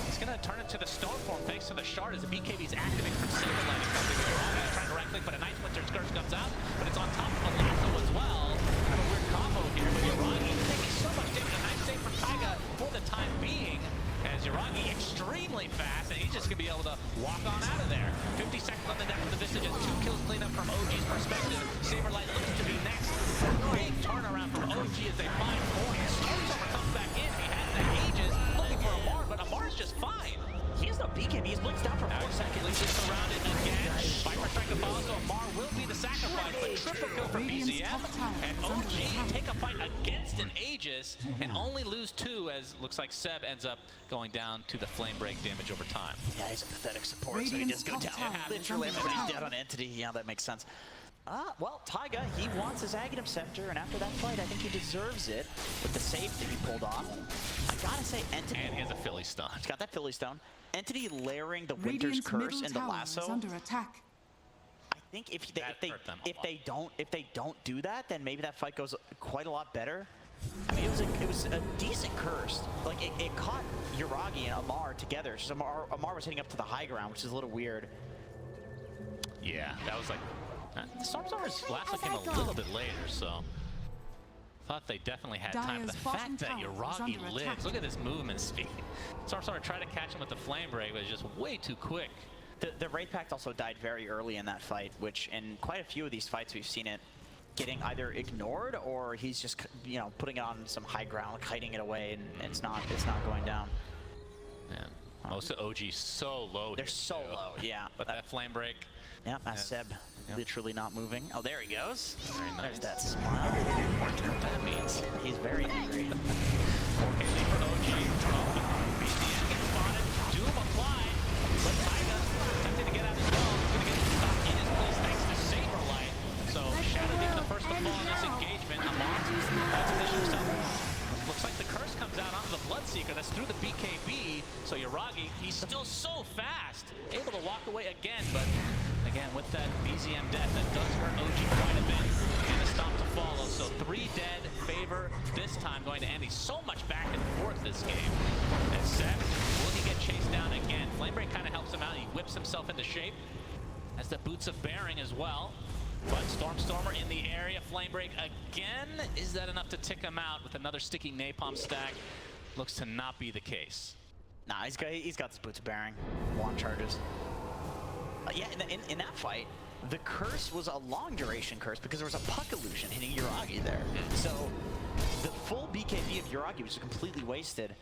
[SPEAKER 5] he's going to turn it to the Stoneform thanks to the shard as the BKB is activated from Saberlight. He's trying to right click, but a nice Winter's Curse comes out, but it's on top of a Lasso as well. Kind of a weird combo here with Yuragi taking so much damage. A nice save from Taiga for the time being, as Yuragi extremely fast, and he's just going to be able to walk on out of there. 50 seconds on the deck for the Visages. 2 kills clean up from OG's perspective. Saberlight looks to be next. Big turnaround from OG as they find points. Stormstormer comes back in. He has that Aegis looking for Amar, but Amar's just fine.
[SPEAKER 6] He has no BKB. He's blitzed down for 4 seconds.
[SPEAKER 5] He's surrounded again. Viper strike to follow, so Amar will be the sacrifice, but triple kill for BZM. And OG take a fight against an Aegis and only lose 2, as looks like Seb ends up going down to the flame break damage over time.
[SPEAKER 6] Yeah, he's a pathetic support, so he
[SPEAKER 7] Radiant's
[SPEAKER 6] just go
[SPEAKER 7] top
[SPEAKER 6] down.
[SPEAKER 7] tower is
[SPEAKER 6] Literally,
[SPEAKER 7] under
[SPEAKER 6] he's
[SPEAKER 7] attack.
[SPEAKER 6] dead on Entity. Yeah, that makes sense. Well, Taiga, he wants his Aghanim Scepter, and after that fight, I think he deserves it with the save that he pulled off. I gotta say, Entity...
[SPEAKER 5] And he has a Philly stun.
[SPEAKER 6] He's got that Philly Stone. Entity layering the Winter's
[SPEAKER 7] Radiant's
[SPEAKER 6] Curse
[SPEAKER 7] middle
[SPEAKER 6] into
[SPEAKER 7] tower
[SPEAKER 6] Lasso.
[SPEAKER 7] is under attack.
[SPEAKER 6] I think if they don't do that, then maybe that fight goes quite a lot better. I mean, it was a decent curse. Like it caught Yuragi and Amar together. So Amar was hitting up to the high ground, which is a little weird.
[SPEAKER 5] Yeah, that was like... Stormstormer's Lasso came a little bit later, so... Thought they definitely had time.
[SPEAKER 7] Dire's
[SPEAKER 5] The
[SPEAKER 7] bottom
[SPEAKER 5] fact that
[SPEAKER 7] tower is
[SPEAKER 5] Yuragi
[SPEAKER 7] under
[SPEAKER 5] lives,
[SPEAKER 7] attack.
[SPEAKER 5] look at this movement speed. Stormstormer tried to catch him with the flame break, but it's just way too quick.
[SPEAKER 6] The Wraith Pact also died very early in that fight, which in quite a few of these fights we've seen it getting either ignored or he's just, you know, putting it on some high ground, like hiding it away, and it's not going down.
[SPEAKER 5] Man, most of OG so low.
[SPEAKER 6] They're
[SPEAKER 5] here,
[SPEAKER 6] so
[SPEAKER 5] too.
[SPEAKER 6] low, yeah.
[SPEAKER 5] But that flame break.
[SPEAKER 6] Yeah, that's Seb literally not moving. Oh, there he goes.
[SPEAKER 5] Very nice.
[SPEAKER 6] There's that smile.
[SPEAKER 5] What that means.
[SPEAKER 6] He's very angry.
[SPEAKER 5] 4K lead for OG. BCM gets spotted. Doom applied. But Taiga attempting to get out as well. He's going to get stuck in his place thanks to Saberlight. So Shadow getting the first to fall in this engagement. Amar has positioned himself. Looks like the curse comes out onto the Bloodseeker. That's through the BKB. So Yuragi, he's still so fast. Able to walk away again, but again, with that BZM death, that does hurt OG quite a bit. And a stop to follow. So 3 dead, Favor this time going to Andy. So much back and forth this game. And Seb, will he get chased down again? Flamebreak kind of helps him out. He whips himself into shape. Has the Boots of Bearing as well. But Stormstormer in the area, Flamebreak again. Is that enough to tick him out with another sticky napalm stack? Looks to not be the case.
[SPEAKER 6] Nah, he's got his Boots of Bearing. Wand charges. Yeah, in that fight, the curse was a long duration curse because there was a puck illusion hitting Yuragi there. So the full BKB of Yuragi was completely wasted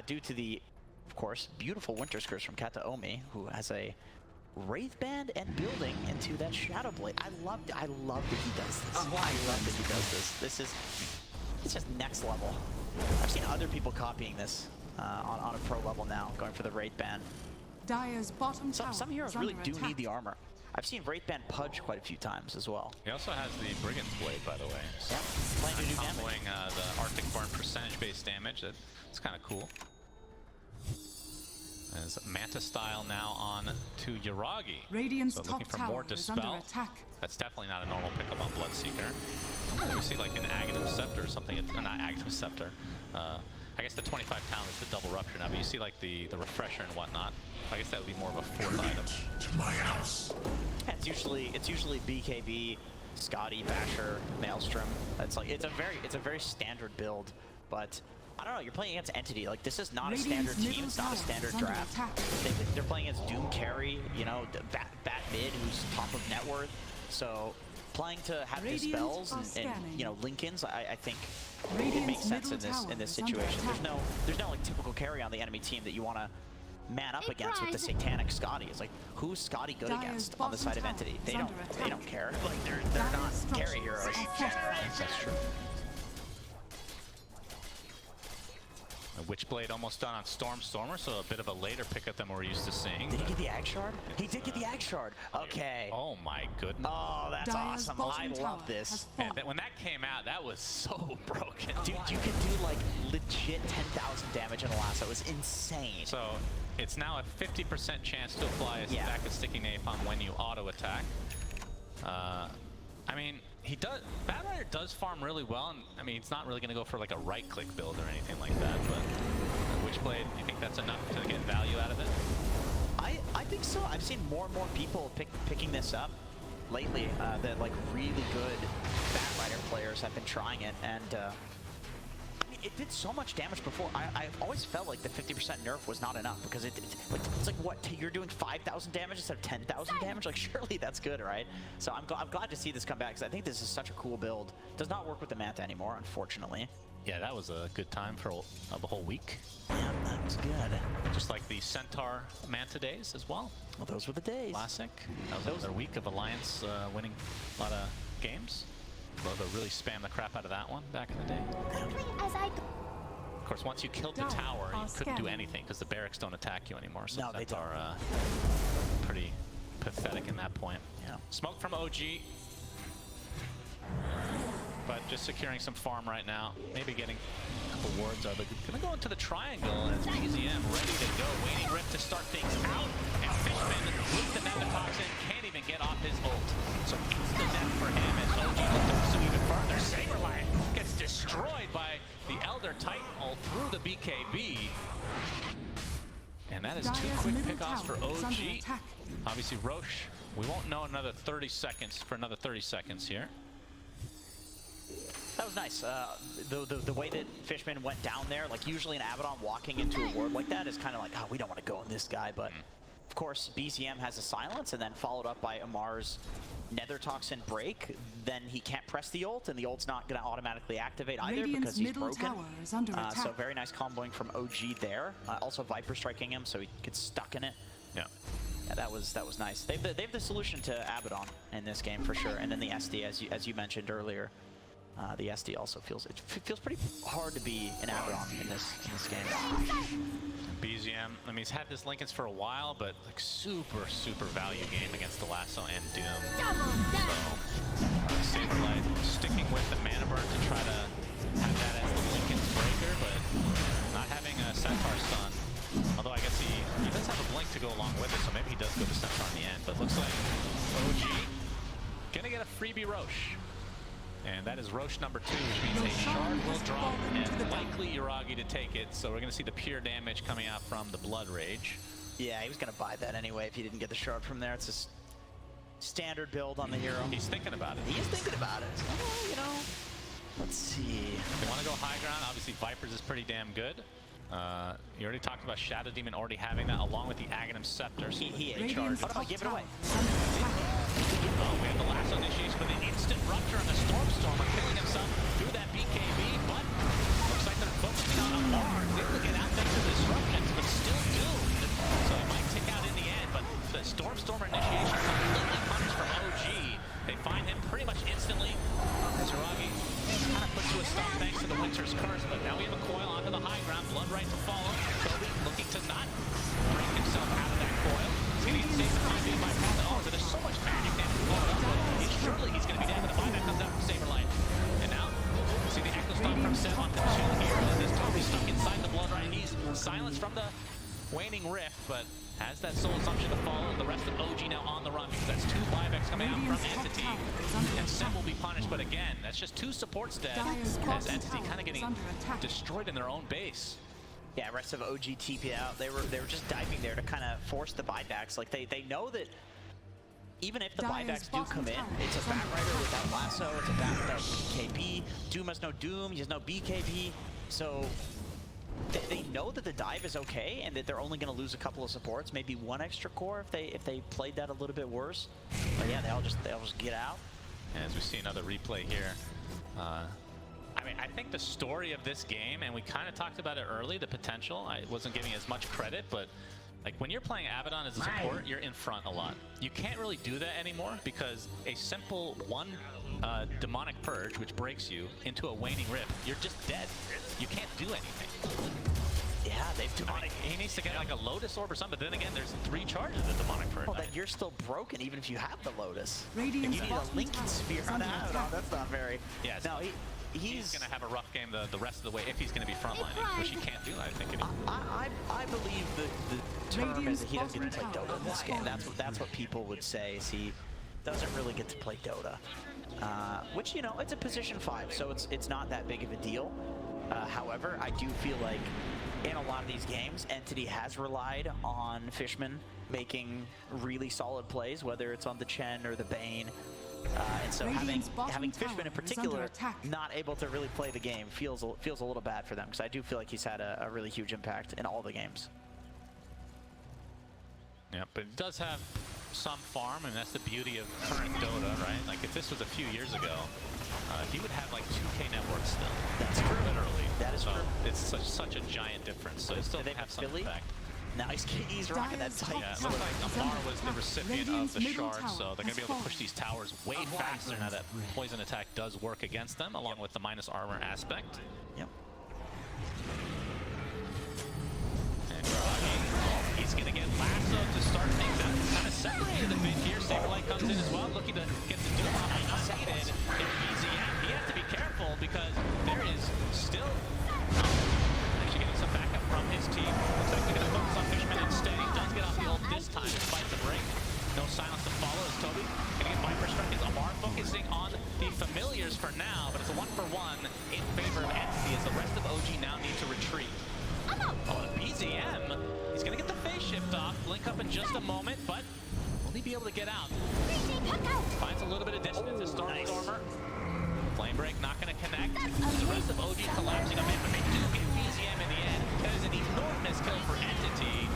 [SPEAKER 6] due to the, of course, beautiful Winter's Curse from Kataomi, who has a Wraith Band and building into that Shadow Blade. I love that he does this. I love that he does this. It's just next level. I've seen other people copying this on a pro level now, going for the Wraith Band.
[SPEAKER 7] Dire's bottom tower
[SPEAKER 6] Some heroes
[SPEAKER 7] is
[SPEAKER 6] really
[SPEAKER 7] under
[SPEAKER 6] do
[SPEAKER 7] attack.
[SPEAKER 6] need the armor. I've seen Wraith Band pudge quite a few times as well.
[SPEAKER 5] He also has the Brigand's Blade, by the way. So
[SPEAKER 6] Playing to do damage.
[SPEAKER 5] comboing the Arctic Burn percentage-based damage. It's kind of cool. As Manta style now on to Yuragi.
[SPEAKER 7] Radiant's
[SPEAKER 5] So
[SPEAKER 7] top
[SPEAKER 5] looking for
[SPEAKER 7] tower
[SPEAKER 5] more
[SPEAKER 7] is under
[SPEAKER 5] dispel.
[SPEAKER 7] attack.
[SPEAKER 5] That's definitely not a normal pickup on Bloodseeker. We see like an Aghanim Scepter or something. Not Aghanim Scepter. I guess the 25 talent is the double rupture now, but you see like the refresher and whatnot. I guess that would be more of a 4th item.
[SPEAKER 9] To my house.
[SPEAKER 6] Yeah, it's usually BKB, Scotty, Basher, Maelstrom. It's a very standard build, but I don't know, you're playing against Entity. Like, this is not a
[SPEAKER 7] Radiant's
[SPEAKER 6] standard team.
[SPEAKER 7] middle
[SPEAKER 6] It's not a
[SPEAKER 7] tower
[SPEAKER 6] standard
[SPEAKER 7] is under
[SPEAKER 6] draft.
[SPEAKER 7] attack.
[SPEAKER 6] They're playing against Doom Carry, you know, Bat Mid, who's top of net worth. So, playing to have
[SPEAKER 7] Radiant
[SPEAKER 6] dispels
[SPEAKER 7] are
[SPEAKER 6] and,
[SPEAKER 7] scanning.
[SPEAKER 6] you know, Lincolns, I think it
[SPEAKER 7] Radiant's
[SPEAKER 6] makes sense
[SPEAKER 7] middle
[SPEAKER 6] in this
[SPEAKER 7] tower is under
[SPEAKER 6] situation.
[SPEAKER 7] attack.
[SPEAKER 6] There's no like typical carry on the enemy team that you want to man up
[SPEAKER 8] Big
[SPEAKER 6] against with the
[SPEAKER 8] prize.
[SPEAKER 6] satanic Scotty. It's like, who's Scotty good
[SPEAKER 7] Dyer's
[SPEAKER 6] against on the side of
[SPEAKER 7] bottom
[SPEAKER 6] Entity?
[SPEAKER 7] tower
[SPEAKER 6] They
[SPEAKER 7] is
[SPEAKER 6] don't
[SPEAKER 7] under
[SPEAKER 6] they don't
[SPEAKER 7] attack.
[SPEAKER 6] care. Like they're
[SPEAKER 7] Dyer's
[SPEAKER 6] not carry
[SPEAKER 7] structures
[SPEAKER 6] heroes.
[SPEAKER 7] are fortified.
[SPEAKER 6] That's true.
[SPEAKER 5] Witchblade almost done on Stormer, so a bit of a later pickup than we're used to seeing.
[SPEAKER 6] Did he
[SPEAKER 5] but-
[SPEAKER 6] get the Ag Shard? He did get the Ag Shard. Okay.
[SPEAKER 5] Oh my goodness.
[SPEAKER 6] Oh, that's
[SPEAKER 7] Dyer's
[SPEAKER 6] awesome. I
[SPEAKER 7] bottom tower
[SPEAKER 6] love this.
[SPEAKER 7] has
[SPEAKER 5] And
[SPEAKER 7] fallen.
[SPEAKER 5] when that came out, that was so broken.
[SPEAKER 6] Dude, you can do like legit 10,000 damage in a lasso. It was insane.
[SPEAKER 5] So it's now a 50% chance to apply a
[SPEAKER 6] Yeah.
[SPEAKER 5] stack of sticky napalm when you auto attack. I mean, Bad Rider does farm really well, and I mean, it's not really going to go for like a right-click build or anything like that, but Witchblade, you think that's enough to get value out of it?
[SPEAKER 6] I think so. I've seen more and more people picking this up lately. That like really good Bat Rider players have been trying it, and I mean, it did so much damage before. I've always felt like the 50% nerf was not enough because it's like what you're doing 5,000 damage instead of 10,000 damage. Like surely that's good, right? So I'm glad to see this come back because I think this is such a cool build. Does not work with the Manta anymore, unfortunately.
[SPEAKER 5] Yeah, that was a good time for the whole week.
[SPEAKER 6] Yeah, that was good.
[SPEAKER 5] Just like the Centaur Manta days as well.
[SPEAKER 6] Well, those were the days.
[SPEAKER 5] Classic. That was their week of Alliance winning a lot of games. Love to really spam the crap out of that one back in the day.
[SPEAKER 8] Quickly as I go.
[SPEAKER 5] Of course, once you killed the
[SPEAKER 7] Dyer's
[SPEAKER 5] tower, you
[SPEAKER 7] are
[SPEAKER 5] couldn't do
[SPEAKER 7] scanning.
[SPEAKER 5] anything because the barracks don't attack you anymore. So
[SPEAKER 6] No, they
[SPEAKER 5] Centaur pretty pathetic in that point.
[SPEAKER 6] Yeah.
[SPEAKER 5] Smoke from OG. But just securing some farm right now. Maybe getting a couple wards out. They're going to go into the triangle, and it's PGL ready to go. Waning Rift to start things out. And Fishman with the Nematoxin can't even get off his ult. So it's the death for him as OG looks to pursue even further. Saberlight gets destroyed by the Elder Titan ult through the BKB. And that is two
[SPEAKER 7] Dyer's
[SPEAKER 5] quick
[SPEAKER 7] middle
[SPEAKER 5] pickoffs for
[SPEAKER 7] tower is under
[SPEAKER 5] OG.
[SPEAKER 7] attack.
[SPEAKER 5] Obviously, Roche, we won't know another 30 seconds for another 30 seconds here.
[SPEAKER 6] That was nice. The way that Fishman went down there, like usually an Abaddon walking into a ward like that is kind of like, oh, we don't want to go on this guy. But of course, BZM has a silence and then followed up by Amar's Nether Toxin break. Then he can't press the ult, and the ult's not going to automatically activate either
[SPEAKER 7] Radiant's
[SPEAKER 6] because he's
[SPEAKER 7] middle
[SPEAKER 6] broken.
[SPEAKER 7] tower is under attack.
[SPEAKER 6] So very nice comboing from OG there. Also Viper striking him, so he gets stuck in it.
[SPEAKER 5] Yeah.
[SPEAKER 6] Yeah, that was nice. They have the solution to Abaddon in this game for sure, and then the SD as you mentioned earlier. The SD also feels pretty hard to be an Abaddon in this game.
[SPEAKER 5] BZM, I mean, he's had this Lincolns for a while, but like super value game against the Lasso and Doom. So Saberlight sticking with the Mana Burn to try to have that as the Lincoln's breaker, but not having a Centaur stun. Although I guess he does have a blink to go along with it, so maybe he does go to Centaur in the end. But looks like OG gonna get a freebie Roche. And that is Roche number 2, which means a shard will drop and likely Yuragi to take it. So we're going to see the pure damage coming out from the Blood Rage.
[SPEAKER 6] Yeah, he was going to buy that anyway if he didn't get the shard from there. It's a standard build on the hero.
[SPEAKER 5] He's thinking about it.
[SPEAKER 6] He is thinking about it. Well, you know, let's see.
[SPEAKER 5] If they want to go high ground, obviously Vipers is pretty damn good. You already talked about Shadow Demon already having that along with the Aghanim Scepter. So
[SPEAKER 6] He
[SPEAKER 5] the
[SPEAKER 6] charged.
[SPEAKER 5] charge.
[SPEAKER 6] Oh, no, give it away.
[SPEAKER 5] Oh, we have the lasso initiation for the instant rupture and the Stormer killing himself through that BKB, but looks like they're focusing on Amar. Able to get out thanks to the disruptions, but still doomed. So it might tick out in the end, but the Stormer initiation completely punished from OG. They find him pretty much instantly. Yuragi kind of put to a stop thanks to the Winter's Curse, but now we have a coil onto the high ground. Blood right to follow. Kobe looking to not break himself out of that coil. He's going to get saved from being by Panda. Oh, there's so much magic there. Surely he's going to be down to the 5 that comes out from Saberlight. And now, see the Echo Stomp from Sev on the 2 here. And there's Toby stuck inside the Blood Right. He's silenced from the Waning Rift, but has that Soul Assumption to follow. The rest of OG now on the run because that's 2 buybacks coming out from Entity. And Sev will be punished, but again, that's just 2 supports dead as Entity kind of getting destroyed in their own base.
[SPEAKER 6] Yeah, rest of OG TP out. They were just diving there to kind of force the buybacks. Like they know that even if the buybacks do come in, it's a Bat Rider without lasso, it's a Bat without BKB. Doom has no Doom, he has no BKB. So they know that the dive is okay and that they're only going to lose a couple of supports, maybe one extra core if they played that a little bit worse. But yeah, they'll just get out.
[SPEAKER 5] As we see another replay here. I mean, I think the story of this game, and we kind of talked about it early, the potential. I wasn't giving as much credit, but like when you're playing Abaddon as a support, you're in front a lot. You can't really do that anymore because a simple one demonic purge, which breaks you into a waning rift, you're just dead. You can't do anything.
[SPEAKER 6] Yeah, they've demonic.
[SPEAKER 5] I mean, he needs to get like a Lotus Orb or something, but then again, there's 3 charges of demonic purge.
[SPEAKER 6] Well, then you're still broken even if you have the Lotus.
[SPEAKER 7] Radiant's
[SPEAKER 6] You need a
[SPEAKER 7] bottom
[SPEAKER 6] Lincoln
[SPEAKER 7] tower
[SPEAKER 6] Sphere.
[SPEAKER 7] is
[SPEAKER 6] No,
[SPEAKER 7] under attack.
[SPEAKER 6] that's not very.
[SPEAKER 5] Yeah,
[SPEAKER 6] no,
[SPEAKER 5] he's going to have a rough game the rest of the way if he's going to be frontlining, which he can't do, I think.
[SPEAKER 6] I believe the term is that he doesn't get to play Dota in this game. That's what people would say. Is he doesn't really get to play Dota, which, you know, it's a position 5, so it's not that big of a deal. However, I do feel like in a lot of these games, Entity has relied on Fishman making really solid plays, whether it's on the Chen or the Bane. And so having Fishman in particular not able to really play the game feels a little bad for them, because I do feel like he's had a really huge impact in all the games.
[SPEAKER 5] Yeah, but it does have some farm, and that's the beauty of current Dota, right? Like if this was a few years ago, he would have like 2K networks still.
[SPEAKER 6] That's true.
[SPEAKER 5] Literally.
[SPEAKER 6] That is true.
[SPEAKER 5] It's such a giant difference. So it still have some impact.
[SPEAKER 6] Now he's rocking that tight.
[SPEAKER 5] Yeah, it looks like Amar was the recipient of the shard, so they're going to be able to push these towers way faster now that poison attack does work against them, along with the minus armor aspect.
[SPEAKER 6] Yep.
[SPEAKER 5] And Groggy, he's going to get lassoed to start things out. Kind of separated a bit here. Saberlight comes in as well, looking to get the Doom off. United in BZM. He has to be careful because there is still actually getting some backup from his team. Looks like we're going to focus on Fishman instead. He does get off the ult this time despite the break. No silence to follow as Toby going to get Viper Strike as Amar focusing on the familiars for now, but it's a 1-for-1 in favor of Entity as the rest of OG now need to retreat. Oh, and BZM, he's going to get the phase shift off. Blink up in just a moment, but will he be able to get out? Finds a little bit of distance as Stormstormer. Flame Break not going to connect. The rest of OG collapsing a bit, but they do get BZM in the end. That is an enormous kill for Entity.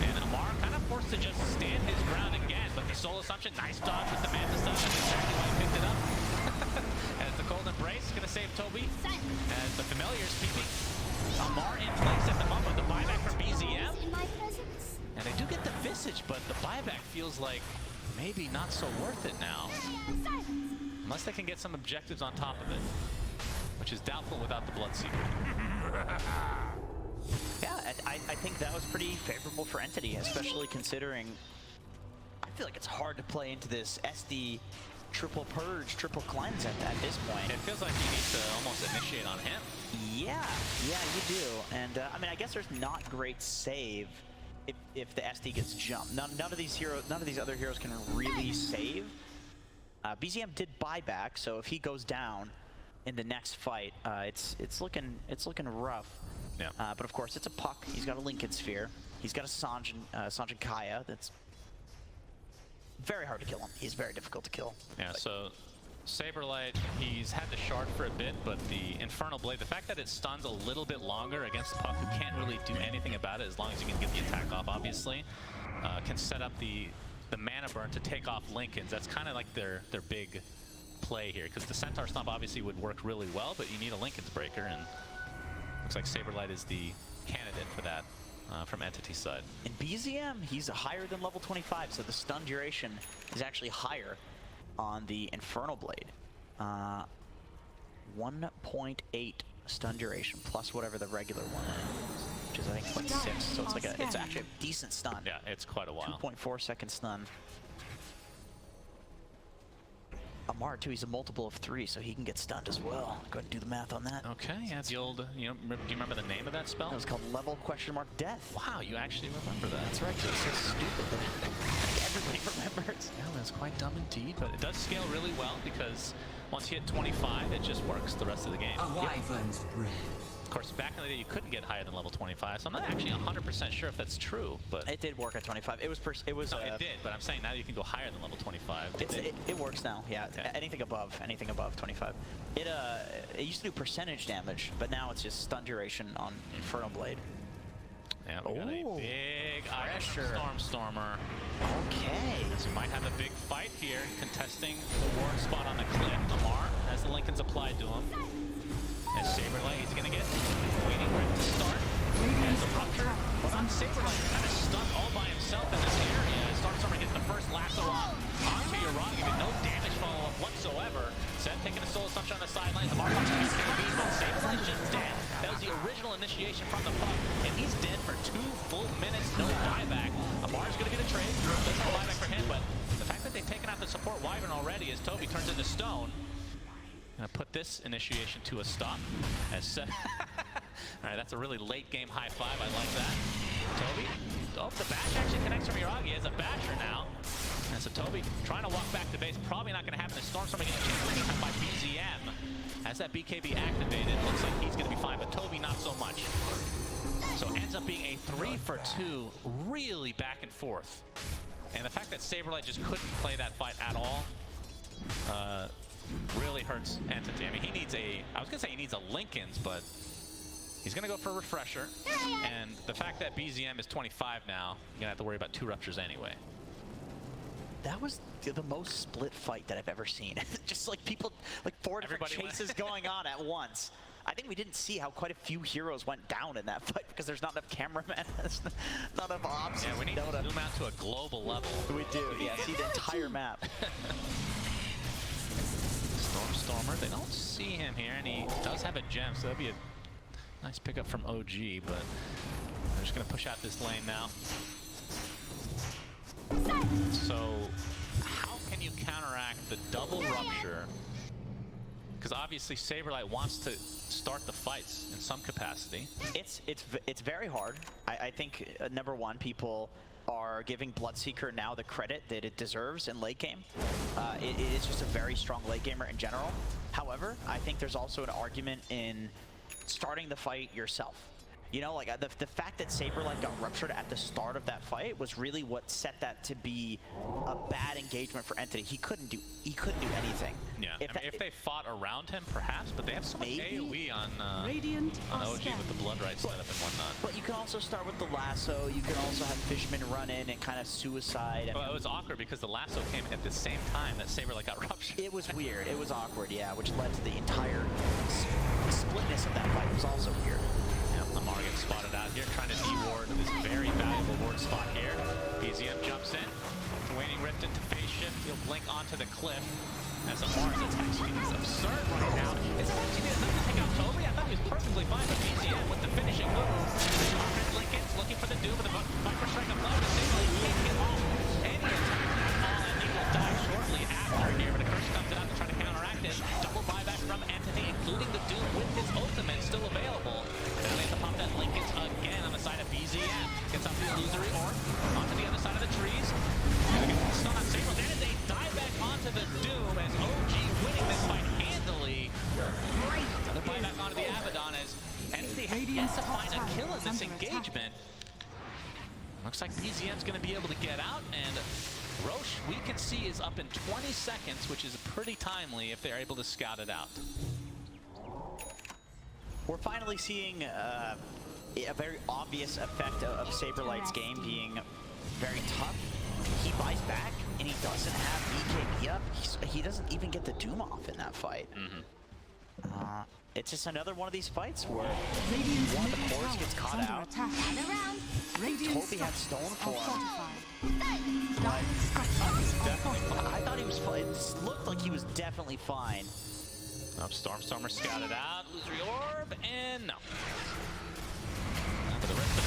[SPEAKER 5] And Amar kind of forced to just stand his ground again, but the Soul Assumption, nice dodge with the Manta Stun. That's exactly why he picked it up. As the Cold Embrace going to save Toby. As the Familiars keeping Amar in place at the moment. The buyback from BZM. And they do get the Visage, but the buyback feels like maybe not so worth it now. Unless they can get some objectives on top of it, which is doubtful without the Bloodseeker.
[SPEAKER 6] Yeah, I think that was pretty favorable for Entity, especially considering I feel like it's hard to play into this SD triple purge, triple cleanse at this point.
[SPEAKER 5] It feels like you need to almost initiate on him.
[SPEAKER 6] Yeah, you do. And I mean, I guess there's not great save if the SD gets jumped. None of these other heroes can really save. BZM did buy back, so if he goes down in the next fight, it's looking rough.
[SPEAKER 5] Yeah.
[SPEAKER 6] But of course, it's a Puck. He's got a Lincoln Sphere. He's got a Sanjin Kaya. That's very hard to kill him. He's very difficult to kill.
[SPEAKER 5] Yeah. So Saberlight, he's had the shard for a bit, but the Infernal Blade, the fact that it stuns a little bit longer against Puck, who can't really do anything about it as long as you can get the attack off, obviously, can set up the mana burn to take off Lincolns. That's kind of like their big play here, because the Centaur Stomp obviously would work really well, but you need a Lincoln's Breaker, and looks like Saberlight is the candidate for that from Entity's side.
[SPEAKER 6] In BZM, he's higher than level 25, so the stun duration is actually higher on the Infernal Blade. 1.8 stun duration plus whatever the regular one is, which is I think like 6. So it's actually a decent stun.
[SPEAKER 5] Yeah, it's quite a while.
[SPEAKER 6] 2.4 second stun. Amar too, he's a multiple of 3, so he can get stunned as well. Go ahead and do the math on that.
[SPEAKER 5] Okay, yeah, it's the old, do you remember the name of that spell?
[SPEAKER 6] It was called level death.
[SPEAKER 5] Wow, you actually remember that.
[SPEAKER 6] That's right, it's so stupid that everybody remembers.
[SPEAKER 5] Yeah, that's quite dumb indeed, but it does scale really well because once you hit 25, it just works the rest of the game.
[SPEAKER 9] A wyvern's breath.
[SPEAKER 5] course, back in the day, you couldn't get higher than level 25, so I'm not actually 100% sure if that's true, but...
[SPEAKER 6] It did work at 25. It was...
[SPEAKER 5] No, it did, but I'm saying now you can go higher than level 25.
[SPEAKER 6] It works now, yeah.
[SPEAKER 5] Okay.
[SPEAKER 6] Anything above 25. It used to do percentage damage, but now it's just stun duration on Inferno Blade.
[SPEAKER 5] Yeah, we got a big
[SPEAKER 6] pressure.
[SPEAKER 5] Stormer.
[SPEAKER 6] Okay.
[SPEAKER 5] So we might have a big fight here, contesting the ward spot on the cliff. Lamar, as the Lincoln's applied to him. As Saberlight, he's going to get waiting for it to start. As a rupture, but on Saberlight, kind of stuck all by himself in this area. Stormstormer gets the first lasso off onto Uragi, but no damage follow-up whatsoever. Seth taking a soul assumption on the sidelines. The Mark is going to be, but Saberlight's just dead. That was the original initiation from the puck, and he's dead for 2 full minutes, no buyback. Amar's going to get a trade. Doesn't have a buyback for him, but the fact that they've taken out the support Wyvern already as Toby turns into stone. Gonna put this initiation to a stop. As Seth. All right, that's a really late game high five. I like that. Toby. Oh, the bash actually connects from Uragi as a basher now. And so Toby trying to walk back to base. Probably not going to happen. The Stormstormer getting chased by BZM. As that BKB activated, looks like he's going to be fine, but Toby not so much. So it ends up being a 3 for 2, really back and forth. And the fact that Saberlight just couldn't play that fight at all really hurts Entity. I mean, he needs I was going to say he needs a Lincoln's, but he's going to go for a refresher. And the fact that BZM is 25 now, you're going to have to worry about 2 ruptures anyway.
[SPEAKER 6] That was the most split fight that I've ever seen. Just like people, like 4 different chases going on at once. I think we didn't see how quite a few heroes went down in that fight because there's not enough cameramen, not enough ops.
[SPEAKER 5] Yeah, we need to zoom out to a global level.
[SPEAKER 6] We do, yeah, see the entire map.
[SPEAKER 5] Stormer, they don't see him here, and he does have a gem, so that'd be a nice pickup from OG, but they're just going to push out this lane now. So, how can you counteract the double rupture? Because obviously Saberlight wants to start the fights in some capacity.
[SPEAKER 6] It's very hard. I think number one, people are giving Bloodseeker now the credit that it deserves in late game. It is just a very strong late gamer in general. However, I think there's also an argument in starting the fight yourself. You know, like the fact that Saberlight got ruptured at the start of that fight was really what set that to be a bad engagement for Entity. He couldn't do anything.
[SPEAKER 5] Yeah, if they fought around him, perhaps, but they have so much AoE on OG with the Blood Right setup and whatnot.
[SPEAKER 6] But you can also start with the lasso. You can also have Fishman run in and kind of suicide.
[SPEAKER 5] Well, it was awkward because the lasso came at the same time that Saberlight got ruptured.
[SPEAKER 6] It was weird. It was awkward, yeah, which led to the entire splitness of that fight. It was also weird.
[SPEAKER 5] Lamar gets spotted out here, trying to de-ward this very valuable ward spot here. BZM jumps in. Waning ripped into phase shift. He'll blink onto the cliff. As Lamar's attacking is absurd right now. Is it actually enough to take out Toby? I thought he was perfectly fine, but BZM with the finishing move. Lincoln's looking for the Doom with the Viper Strike of Love. Saberlight can't get off any attack at all, and he will die shortly after here. But a curse comes out to try to counteract it. Double buyback from Entity, including the Doom with his ultimate still available. Now they have to pop that Lincoln's again on the side of BZM. Gets up the illusory orb, onto the other side of the trees. Stun on Saberlight. That is a dieback onto the Doom as OG winning this fight handily. Another buyback onto the Abaddon as Entity has yet to find a kill in this engagement. Looks like BZM's going to be able to get out, and Roche, we can see, is up in 20 seconds, which is pretty timely if they're able to scout it out.
[SPEAKER 6] We're finally seeing a very obvious effect of Saberlight's game being very tough. He buys back, and he doesn't have BKB up. He doesn't even get the Doom off in that fight. It's just another one of these fights where one of the cores gets caught out. Toby had Stone Form. I thought he was fine. It looked like he was definitely fine.
[SPEAKER 5] Stormstormer scouted out, illusory orb, and no. For the rest of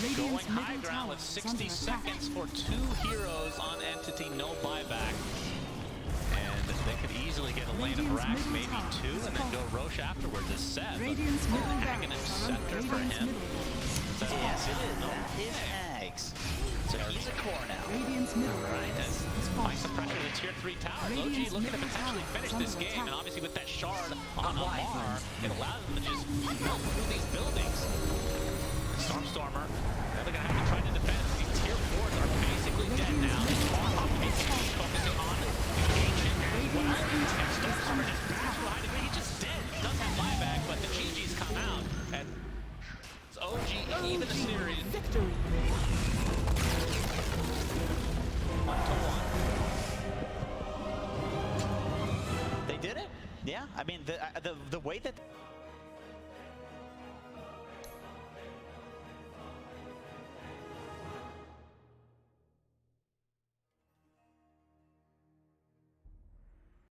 [SPEAKER 5] OG, going high ground with 60 seconds for 2 heroes on Entity, no buyback. And they could easily get a lane of Rax, maybe 2, and then go Roche afterwards as Seth. Aghanim Scepter for him.
[SPEAKER 6] Yes, it is. His eggs. So he's a core now.
[SPEAKER 5] Right, applying some pressure to the tier 3 towers. OG looking to potentially finish this game, and obviously with that shard on Amar, it allows them to just melt through these buildings. Stormstormer, they're going to have to try to defend. These tier 4s are basically dead now. Marhawk basically focusing on the ancient as well. And Stormstormer just backs behind him. He's just dead. He does have buyback, but the GG's come out. And it's OG even the series.
[SPEAKER 7] Victory.
[SPEAKER 5] 1-1.
[SPEAKER 6] They did it. Yeah, I mean, the way that